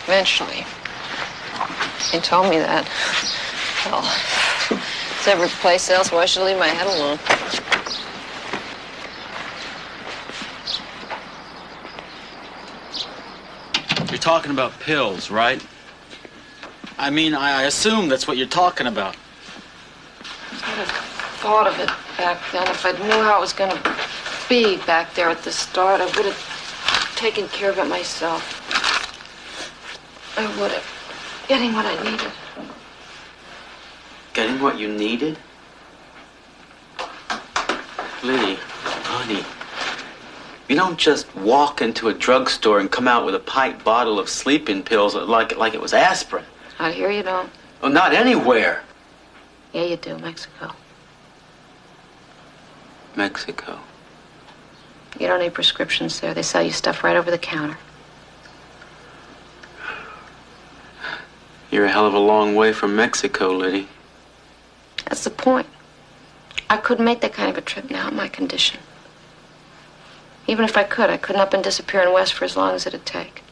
Eventually. He told me that. Well, it's every place else. Why should I leave my head alone?
You're talking about pills, right? I mean, I assume that's what you're talking about.
I'd have thought of it back then. If I knew how it was going to be back there at the start, I would have taken care of it myself. I would have. Getting what I needed.
Getting what you needed? Liddy, honey, you don't just walk into a drugstore and come out with a pint bottle of sleeping pills like it was aspirin.
Out here you don't.
Well, not anywhere.
Yeah, you do. Mexico.
Mexico.
You don't need prescriptions there. They sell you stuff right over the counter.
You're a hell of a long way from Mexico, Liddy.
That's the point. I couldn't make that kind of a trip now in my condition. Even if I could, I couldn't up and disappear in West for as long as it'd take.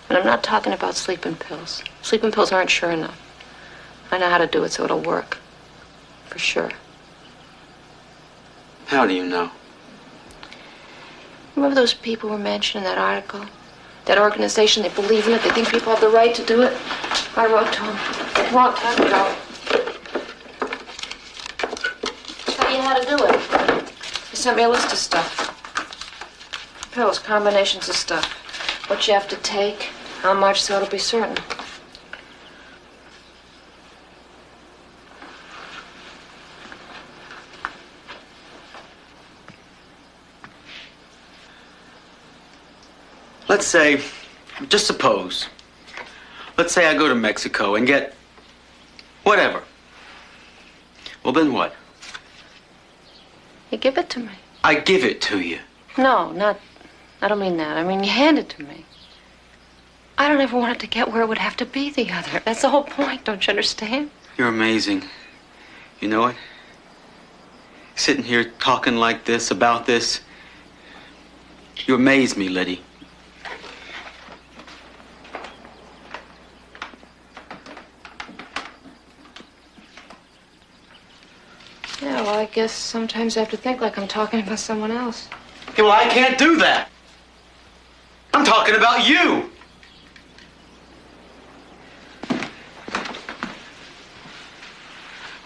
And I'm not talking about sleeping pills. Sleeping pills aren't sure enough. I know how to do it so it'll work. For sure.
How do you know?
Remember those people were mentioned in that article? That organization, they believe in it. They think people have the right to do it. I wrote to them a long time ago. Tell you how to do it. They sent me a list of stuff. Pills, combinations of stuff. What you have to take, how much, so it'll be certain.
Let's say, just suppose, let's say I go to Mexico and get whatever. Well, then what?
You give it to me.
I give it to you.
No, I don't mean that. I mean, you hand it to me. I don't ever want it to get where it would have to be the other. That's the whole point, don't you understand?
You're amazing. You know it? Sitting here talking like this, about this. You amaze me, Liddy.
Yeah, well, I guess sometimes I have to think like I'm talking about someone else.
Yeah, well, I can't do that. I'm talking about you.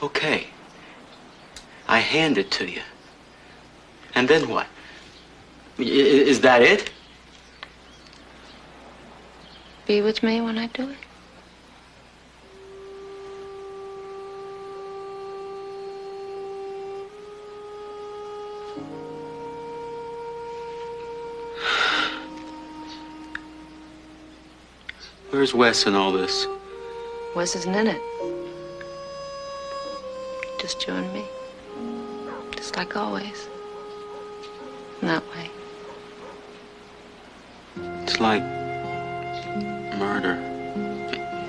Okay. I hand it to you. And then what? Is that it?
Be with me when I do it.
Where's Wes in all this?
Wes isn't in it. Just you and me. Just like always. In that way.
It's like murder.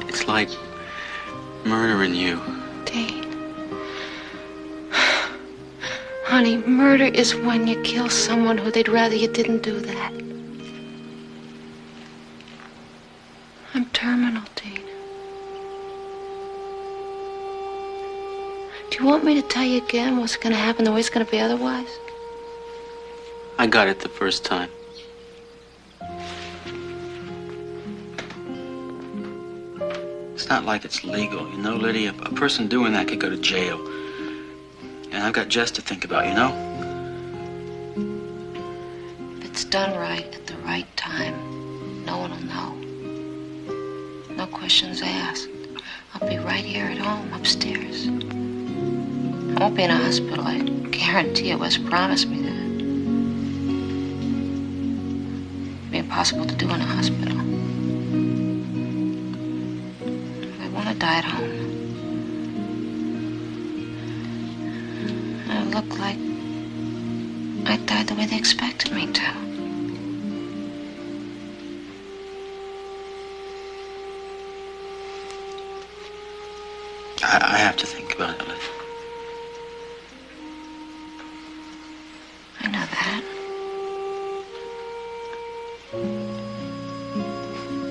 It's like murdering you.
Dean. Honey, murder is when you kill someone who they'd rather you didn't do that. I'm terminal, Dean. Do you want me to tell you again what's going to happen the way it's going to be otherwise?
I got it the first time. It's not like it's legal, you know, Liddy? A person doing that could go to jail. And I've got Jess to think about, you know?
If it's done right at the right time, no one will know. No questions asked. I'll be right here at home, upstairs. I won't be in a hospital, I guarantee it. Wes promised me that. It'd be impossible to do in a hospital. I want to die at home. I look like I died the way they expected me to.
I have to think about it, Liddy.
I know that.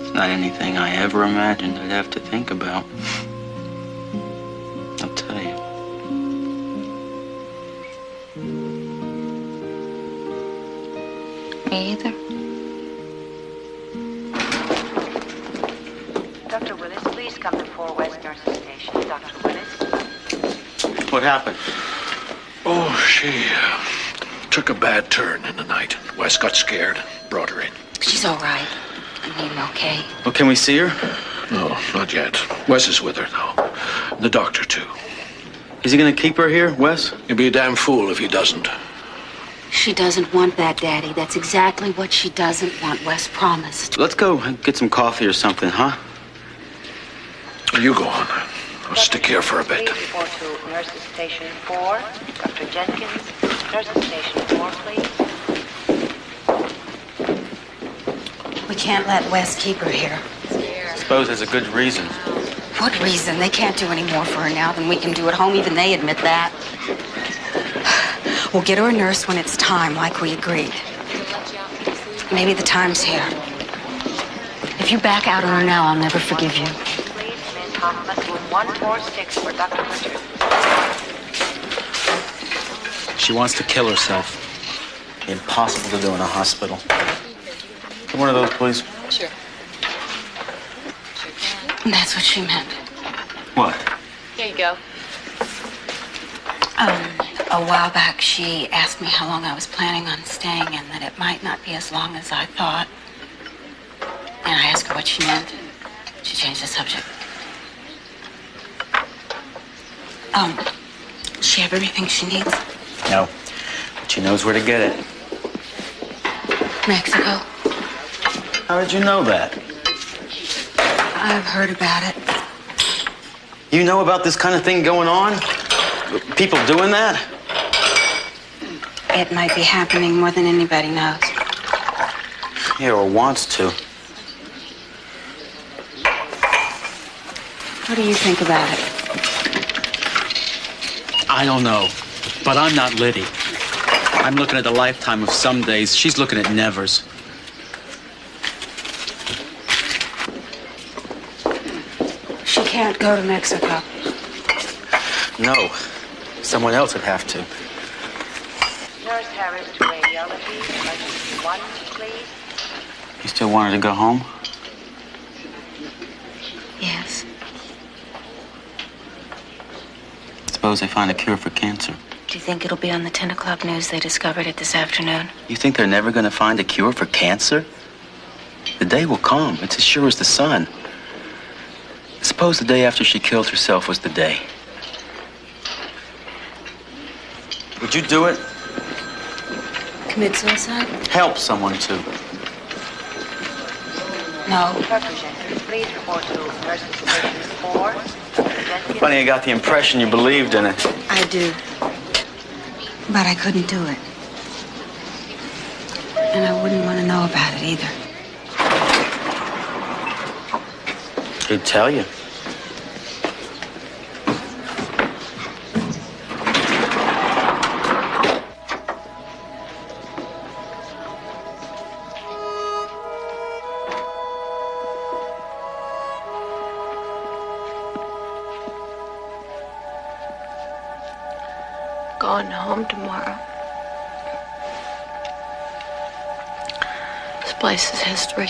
It's not anything I ever imagined I'd have to think about. I'll tell you.
Me either.
Dr. Willis, please come to 4 West Nurses Station. Dr. Willis.
What happened?
Oh, she took a bad turn in the night. Wes got scared, brought her in.
She's all right. I mean, okay.
Well, can we see her?
No, not yet. Wes is with her, though. The doctor, too.
Is he gonna keep her here, Wes?
He'd be a damn fool if he doesn't.
She doesn't want that, Daddy. That's exactly what she doesn't want, Wes promised.
Let's go get some coffee or something, huh?
You go on. I'll stick here for a bit.
Please report to Nurses Station 4. Dr. Jenkins, Nurses Station 4, please.
We can't let Wes keep her here.
I suppose there's a good reason.
What reason? They can't do any more for her now than we can do at home. Even they admit that. We'll get her a nurse when it's time, like we agreed. Maybe the time's here. If you back out on her now, I'll never forgive you.
Please, Ms. Hoffman, room 146 for Dr. Richard.
She wants to kill herself. Impossible to do in a hospital. Get one of those, please.
Sure. That's what she meant.
What?
Here you go.
A while back, she asked me how long I was planning on staying and that it might not be as long as I thought. And I asked her what she meant. She changed the subject. Does she have everything she needs?
No. But she knows where to get it.
Mexico.
How did you know that?
I've heard about it.
You know about this kind of thing going on? People doing that?
It might be happening more than anybody knows.
Yeah, or wants to.
What do you think about it?
I don't know, but I'm not Liddy. I'm looking at the lifetime of some days. She's looking at nevers.
She can't go to Mexico.
No. Someone else would have to.
Nurse Harris to radiology. Emergency 1, please.
You still want her to go home?
Yes.
Suppose they find a cure for cancer.
Do you think it'll be on the 10 o'clock news they discovered it this afternoon?
You think they're never going to find a cure for cancer? The day will come. It's as sure as the sun. Suppose the day after she killed herself was the day. Would you do it?
Commit suicide?
Help someone to.
No.
Dr. Jenkins, please report to Nurses Station 4. Dr. Jenkins.
Funny, I got the impression you believed in it.
I do. But I couldn't do it. And I wouldn't want to know about it either.
He'd tell you.
Going home tomorrow. This place is history.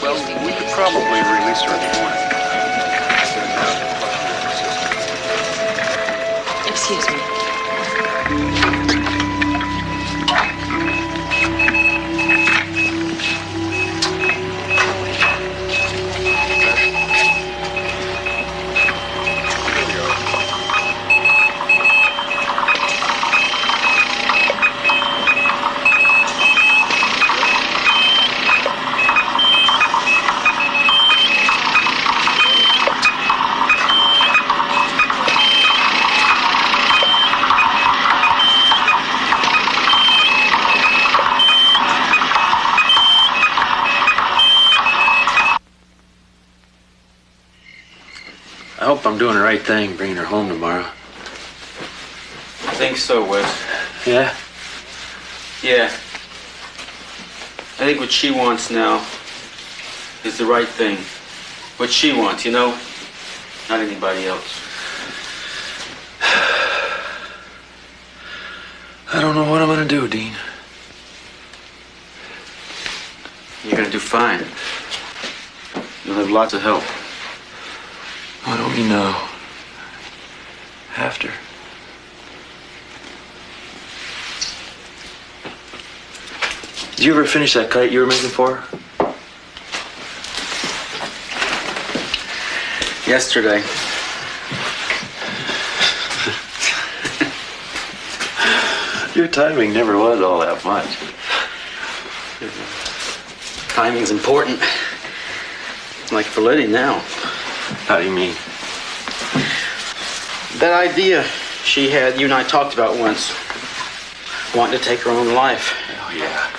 Well, we could probably release her in the morning.
Excuse me.
I'm doing the right thing bringing her home tomorrow.
I think so, Wes.
Yeah?
Yeah. I think what she wants now is the right thing. What she wants, you know? Not anybody else.
I don't know what I'm gonna do, Dean.
You're gonna do fine. You'll have lots of help.
Why don't we know? After. Did you ever finish that kite you were making for her?
Yesterday.
Your timing never was all that much.
Timing's important. Like for Liddy now.
How do you mean?
That idea she had, you and I talked about once. Wanting to take her own life.
Oh, yeah.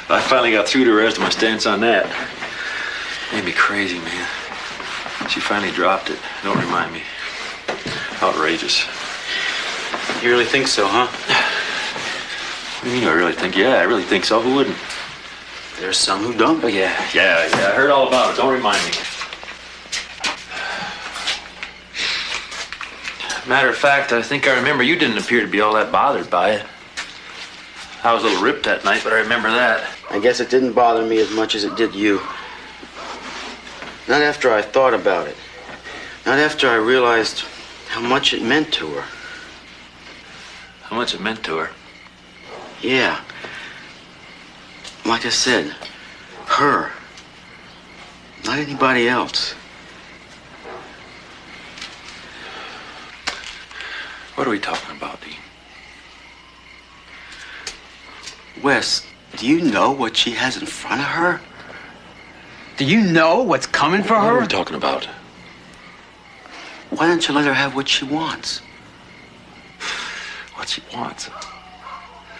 I finally got through to her as to my stance on that. Made me crazy, man. She finally dropped it. Don't remind me. Outrageous.
You really think so, huh?
What do you mean I really think? Yeah, I really think so. Who wouldn't?
There's some who don't.
Oh, yeah. I heard all about it. Don't remind me. Matter of fact, I think I remember you didn't appear to be all that bothered by it. I was a little ripped that night, but I remember that.
I guess it didn't bother me as much as it did you. Not after I thought about it. Not after I realized how much it meant to her.
How much it meant to her?
Yeah. Like I said, her. Not anybody else.
What are we talking about, Dean?
Wes, do you know what she has in front of her?
Do you know what's coming for her?
What are we talking about?
Why don't you let her have what she wants?
What she wants?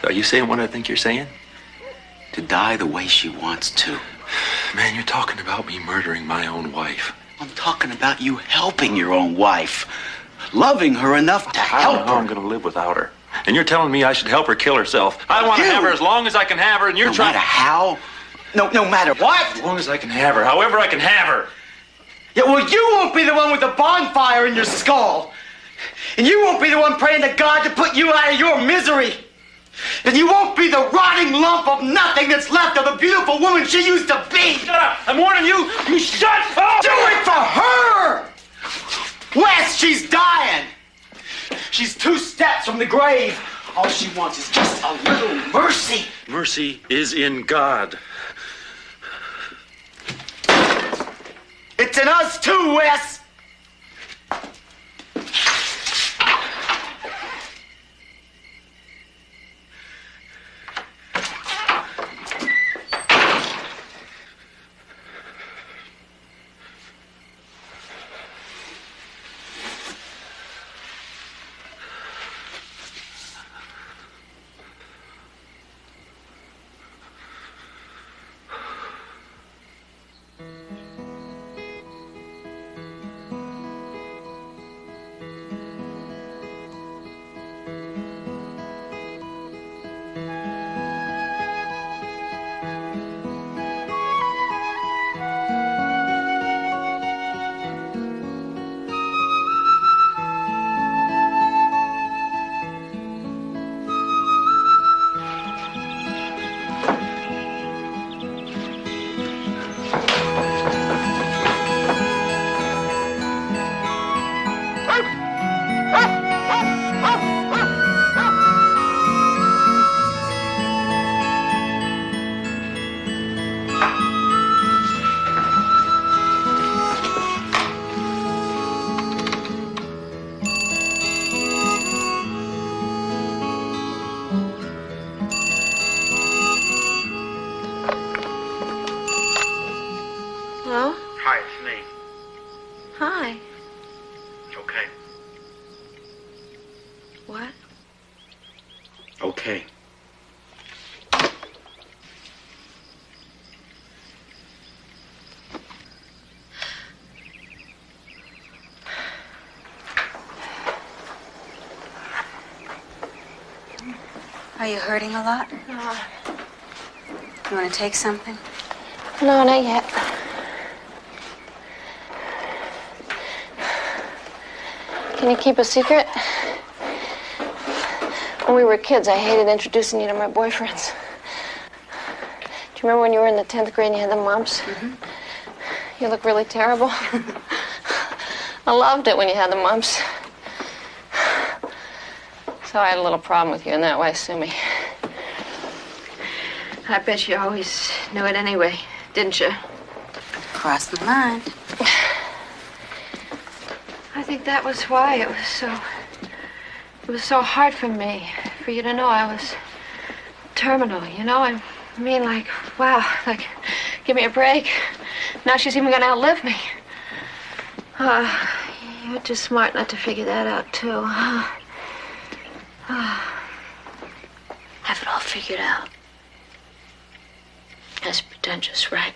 Are you saying what I think you're saying?
To die the way she wants to.
Man, you're talking about me murdering my own wife.
I'm talking about you helping your own wife. Loving her enough to help her.
I'm going to live without her. And you're telling me I should help her kill herself. I want to have her as long as I can have her, and you're
no
trying...
No matter how? No matter what?
As long as I can have her. However I can have her.
Yeah, well, you won't be the one with the bonfire in your skull. And you won't be the one praying to God to put you out of your misery. And you won't be the rotting lump of nothing that's left of the beautiful woman she used to be.
Shut up! I'm warning you. You shut up!
Do it for her! Wes, she's dying. She's 2 steps from the grave. All she wants is just a little mercy.
Mercy is in God.
It's in us too, Wes.
Hello?
Hi, it's me.
Hi.
Okay.
What?
Okay.
Are you hurting a lot?
No.
You want to take something?
No, not yet. Can you keep a secret? When we were kids, I hated introducing you to my boyfriends. Do you remember when you were in the 10th grade and you had the mumps?
Mm-hmm.
You look really terrible. I loved it when you had the mumps. So I had a little problem with you in that way, Sue me. I bet you always knew it anyway, didn't you?
Crossed my mind.
I think that was why it was so hard for me, for you to know I was terminal, you know? I mean, like, wow, like, give me a break. Now she's even gonna outlive me. You're just smart not to figure that out, too. Have it all figured out. That's pretentious, right?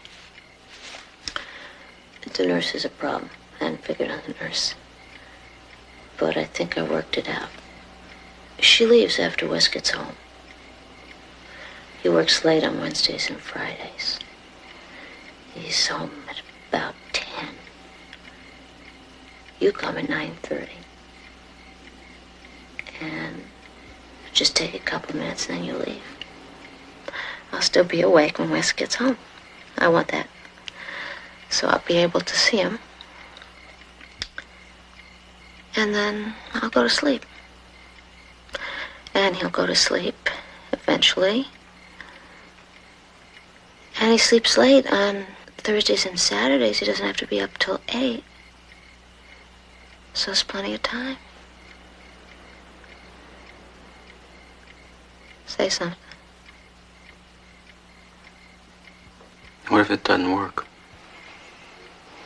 The nurse is a problem. I hadn't figured on the nurse. But I think I worked it out. She leaves after Wes gets home. He works late on Wednesdays and Fridays. He's home at about 10. You come at 9:30. And just take a couple minutes and then you leave. I'll still be awake when Wes gets home. I want that. So I'll be able to see him. And then I'll go to sleep. And he'll go to sleep eventually. And he sleeps late on Thursdays and Saturdays. He doesn't have to be up till 8. So there's plenty of time. Say something.
What if it doesn't work?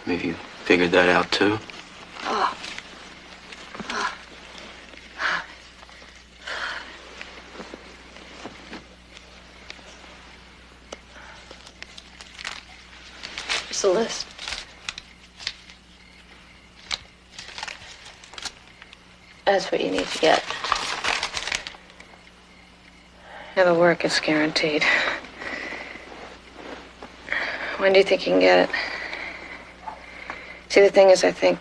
Maybe you figured that out too?
Oh. Here's the list. That's what you need to get. It'll work, it's guaranteed. When do you think you can get it? See, the thing is, I think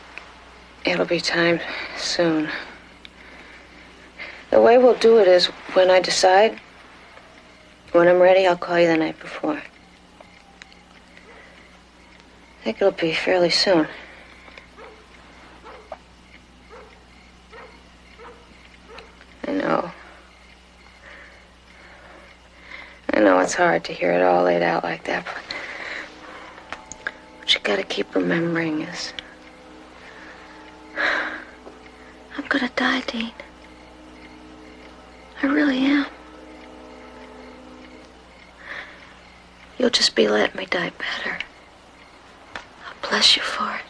it'll be time soon. The way we'll do it is when I decide, when I'm ready, I'll call you the night before. I think it'll be fairly soon. I know. I know it's hard to hear it all laid out like that, but what you gotta keep remembering is I'm gonna die, Dean. I really am. You'll just be letting me die better. I'll bless you for it.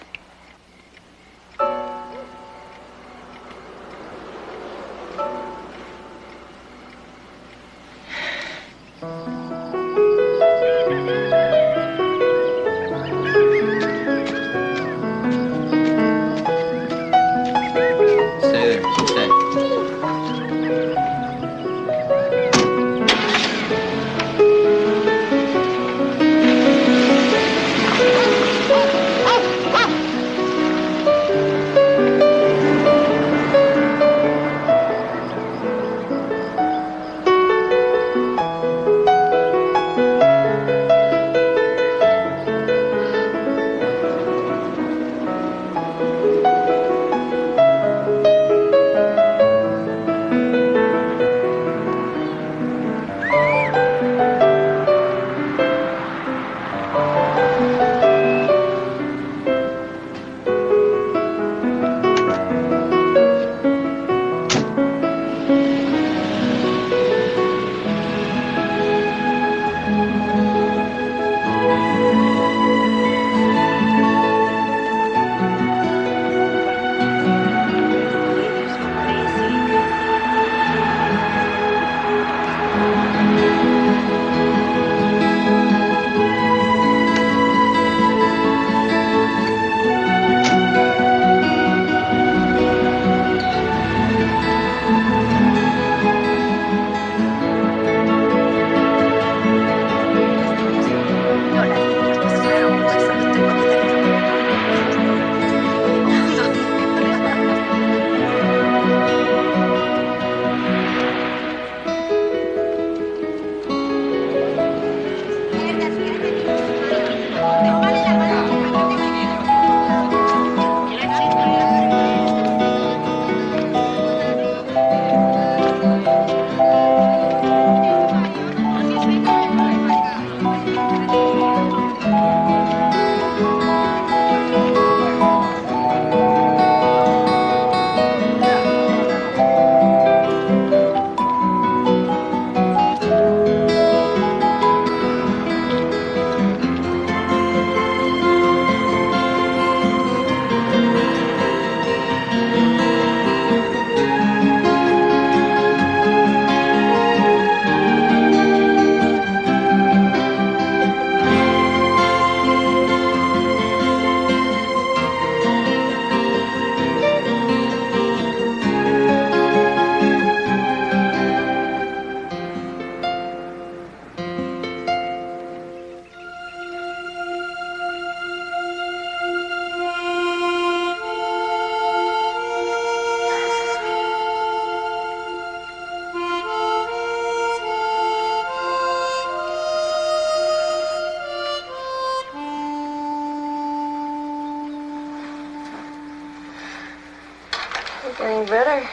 better.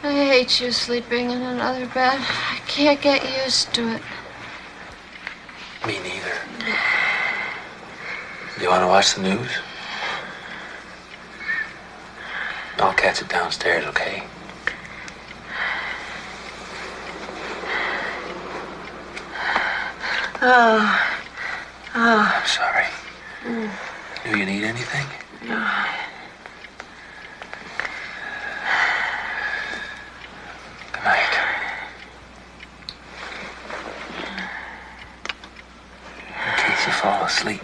I hate you sleeping in another bed. I can't get used to it.
Me neither. Do you want to watch the news? I'll catch it downstairs, okay? I'm sorry. Do you need anything?
No.
Good night. In case you fall asleep.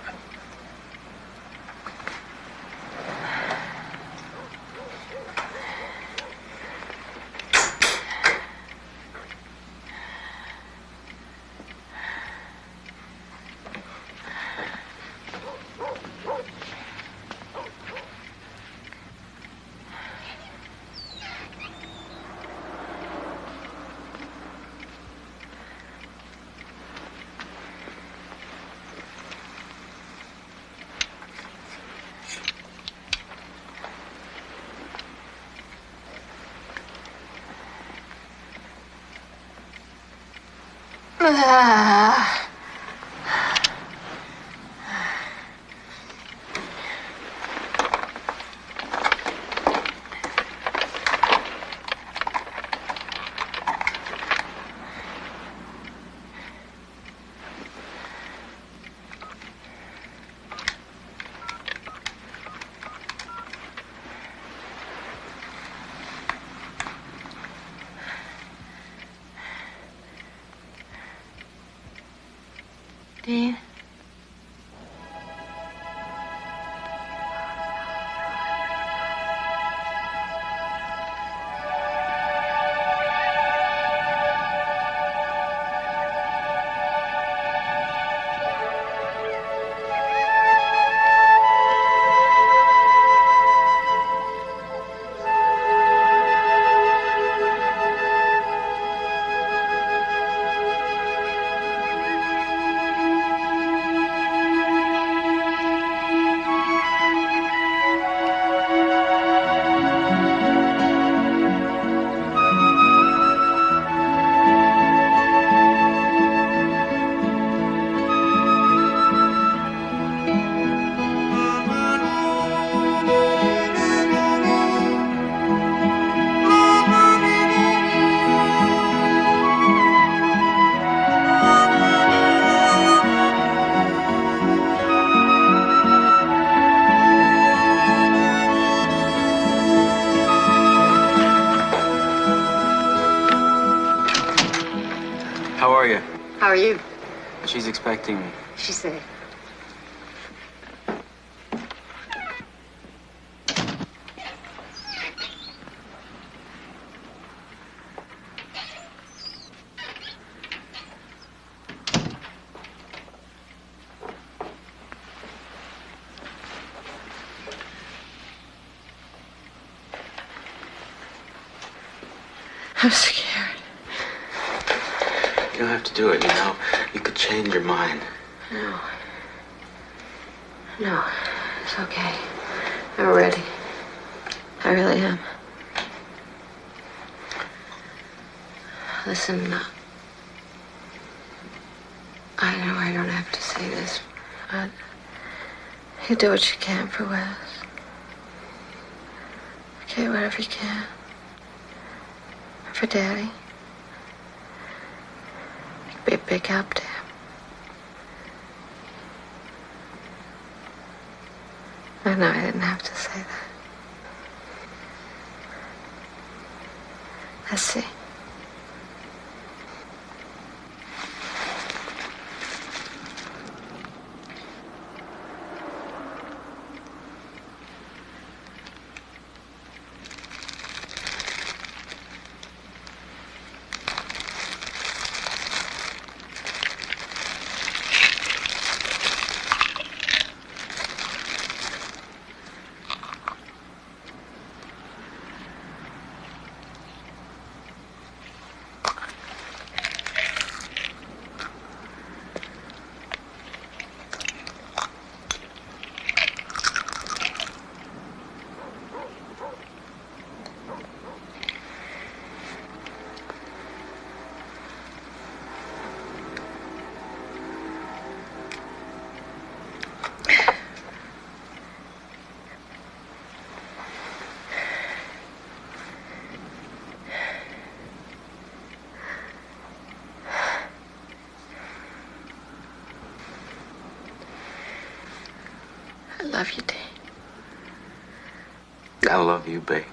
Dean?
How are you?
How are you?
She's expecting me.
She said.
I'm scared.
You don't have to do it, you know. You could change your mind.
No. No. It's okay. I'm ready. I really am. Listen, I know I don't have to say this, but you do what you can for Wes. Okay, whatever you can. For Daddy. You'd be a big help to him. I know I didn't have to say that. Let's see.
love you, Dave.
I love you, babe.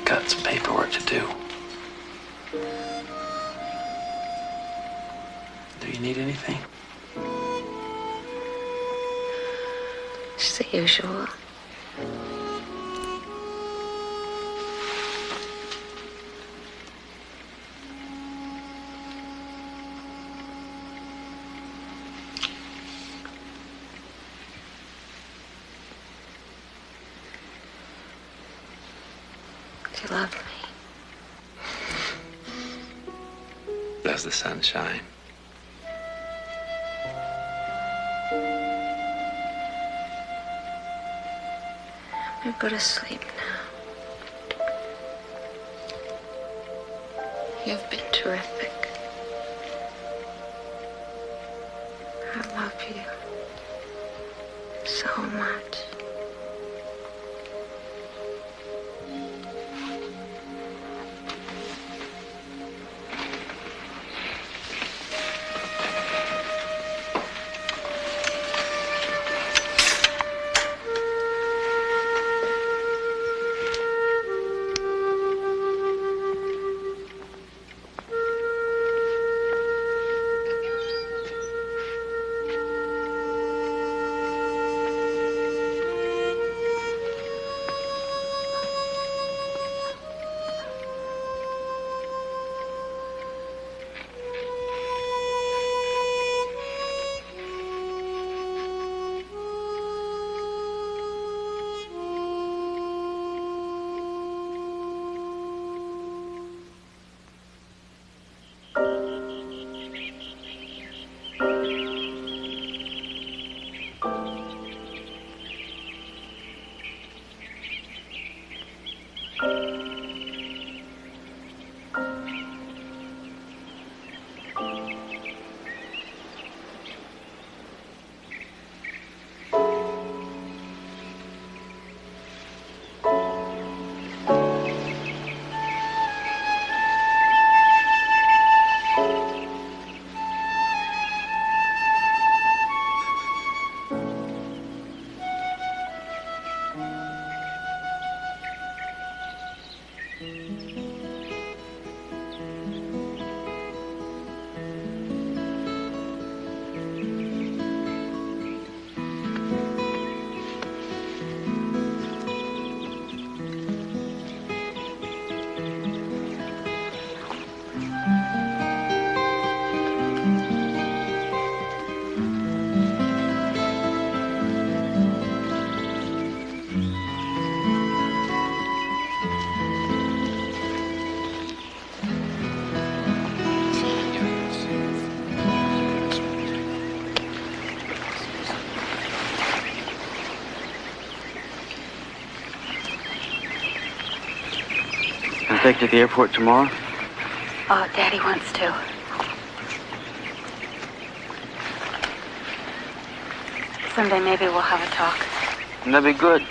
Got some paperwork to do. Do you need anything?
It's the usual. You love me.
Does the sun shine?
I'm gonna go to sleep now. You've been terrific. I love you so much.
take to the airport tomorrow?
Oh, Daddy wants to. Someday maybe we'll have a talk.
That'd be good.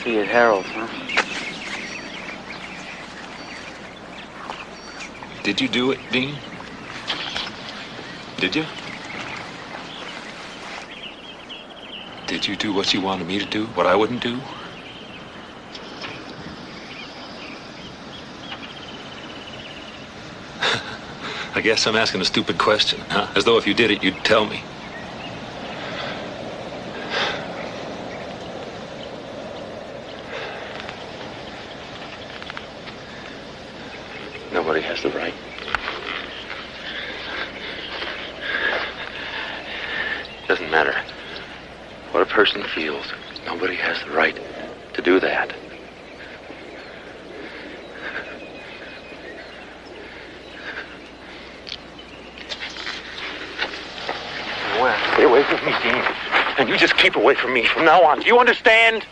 See you at Harold's, huh?
Did you do it, Dean? Did you? Did you do what you wanted me to do? What I wouldn't do? I guess I'm asking a stupid question, huh? As though if you did it, you'd tell me. Nobody has the right. Doesn't matter what a person feels. Nobody has the right to do that. Stay away from me, Dean. And you just keep away from me from now on. Do you understand?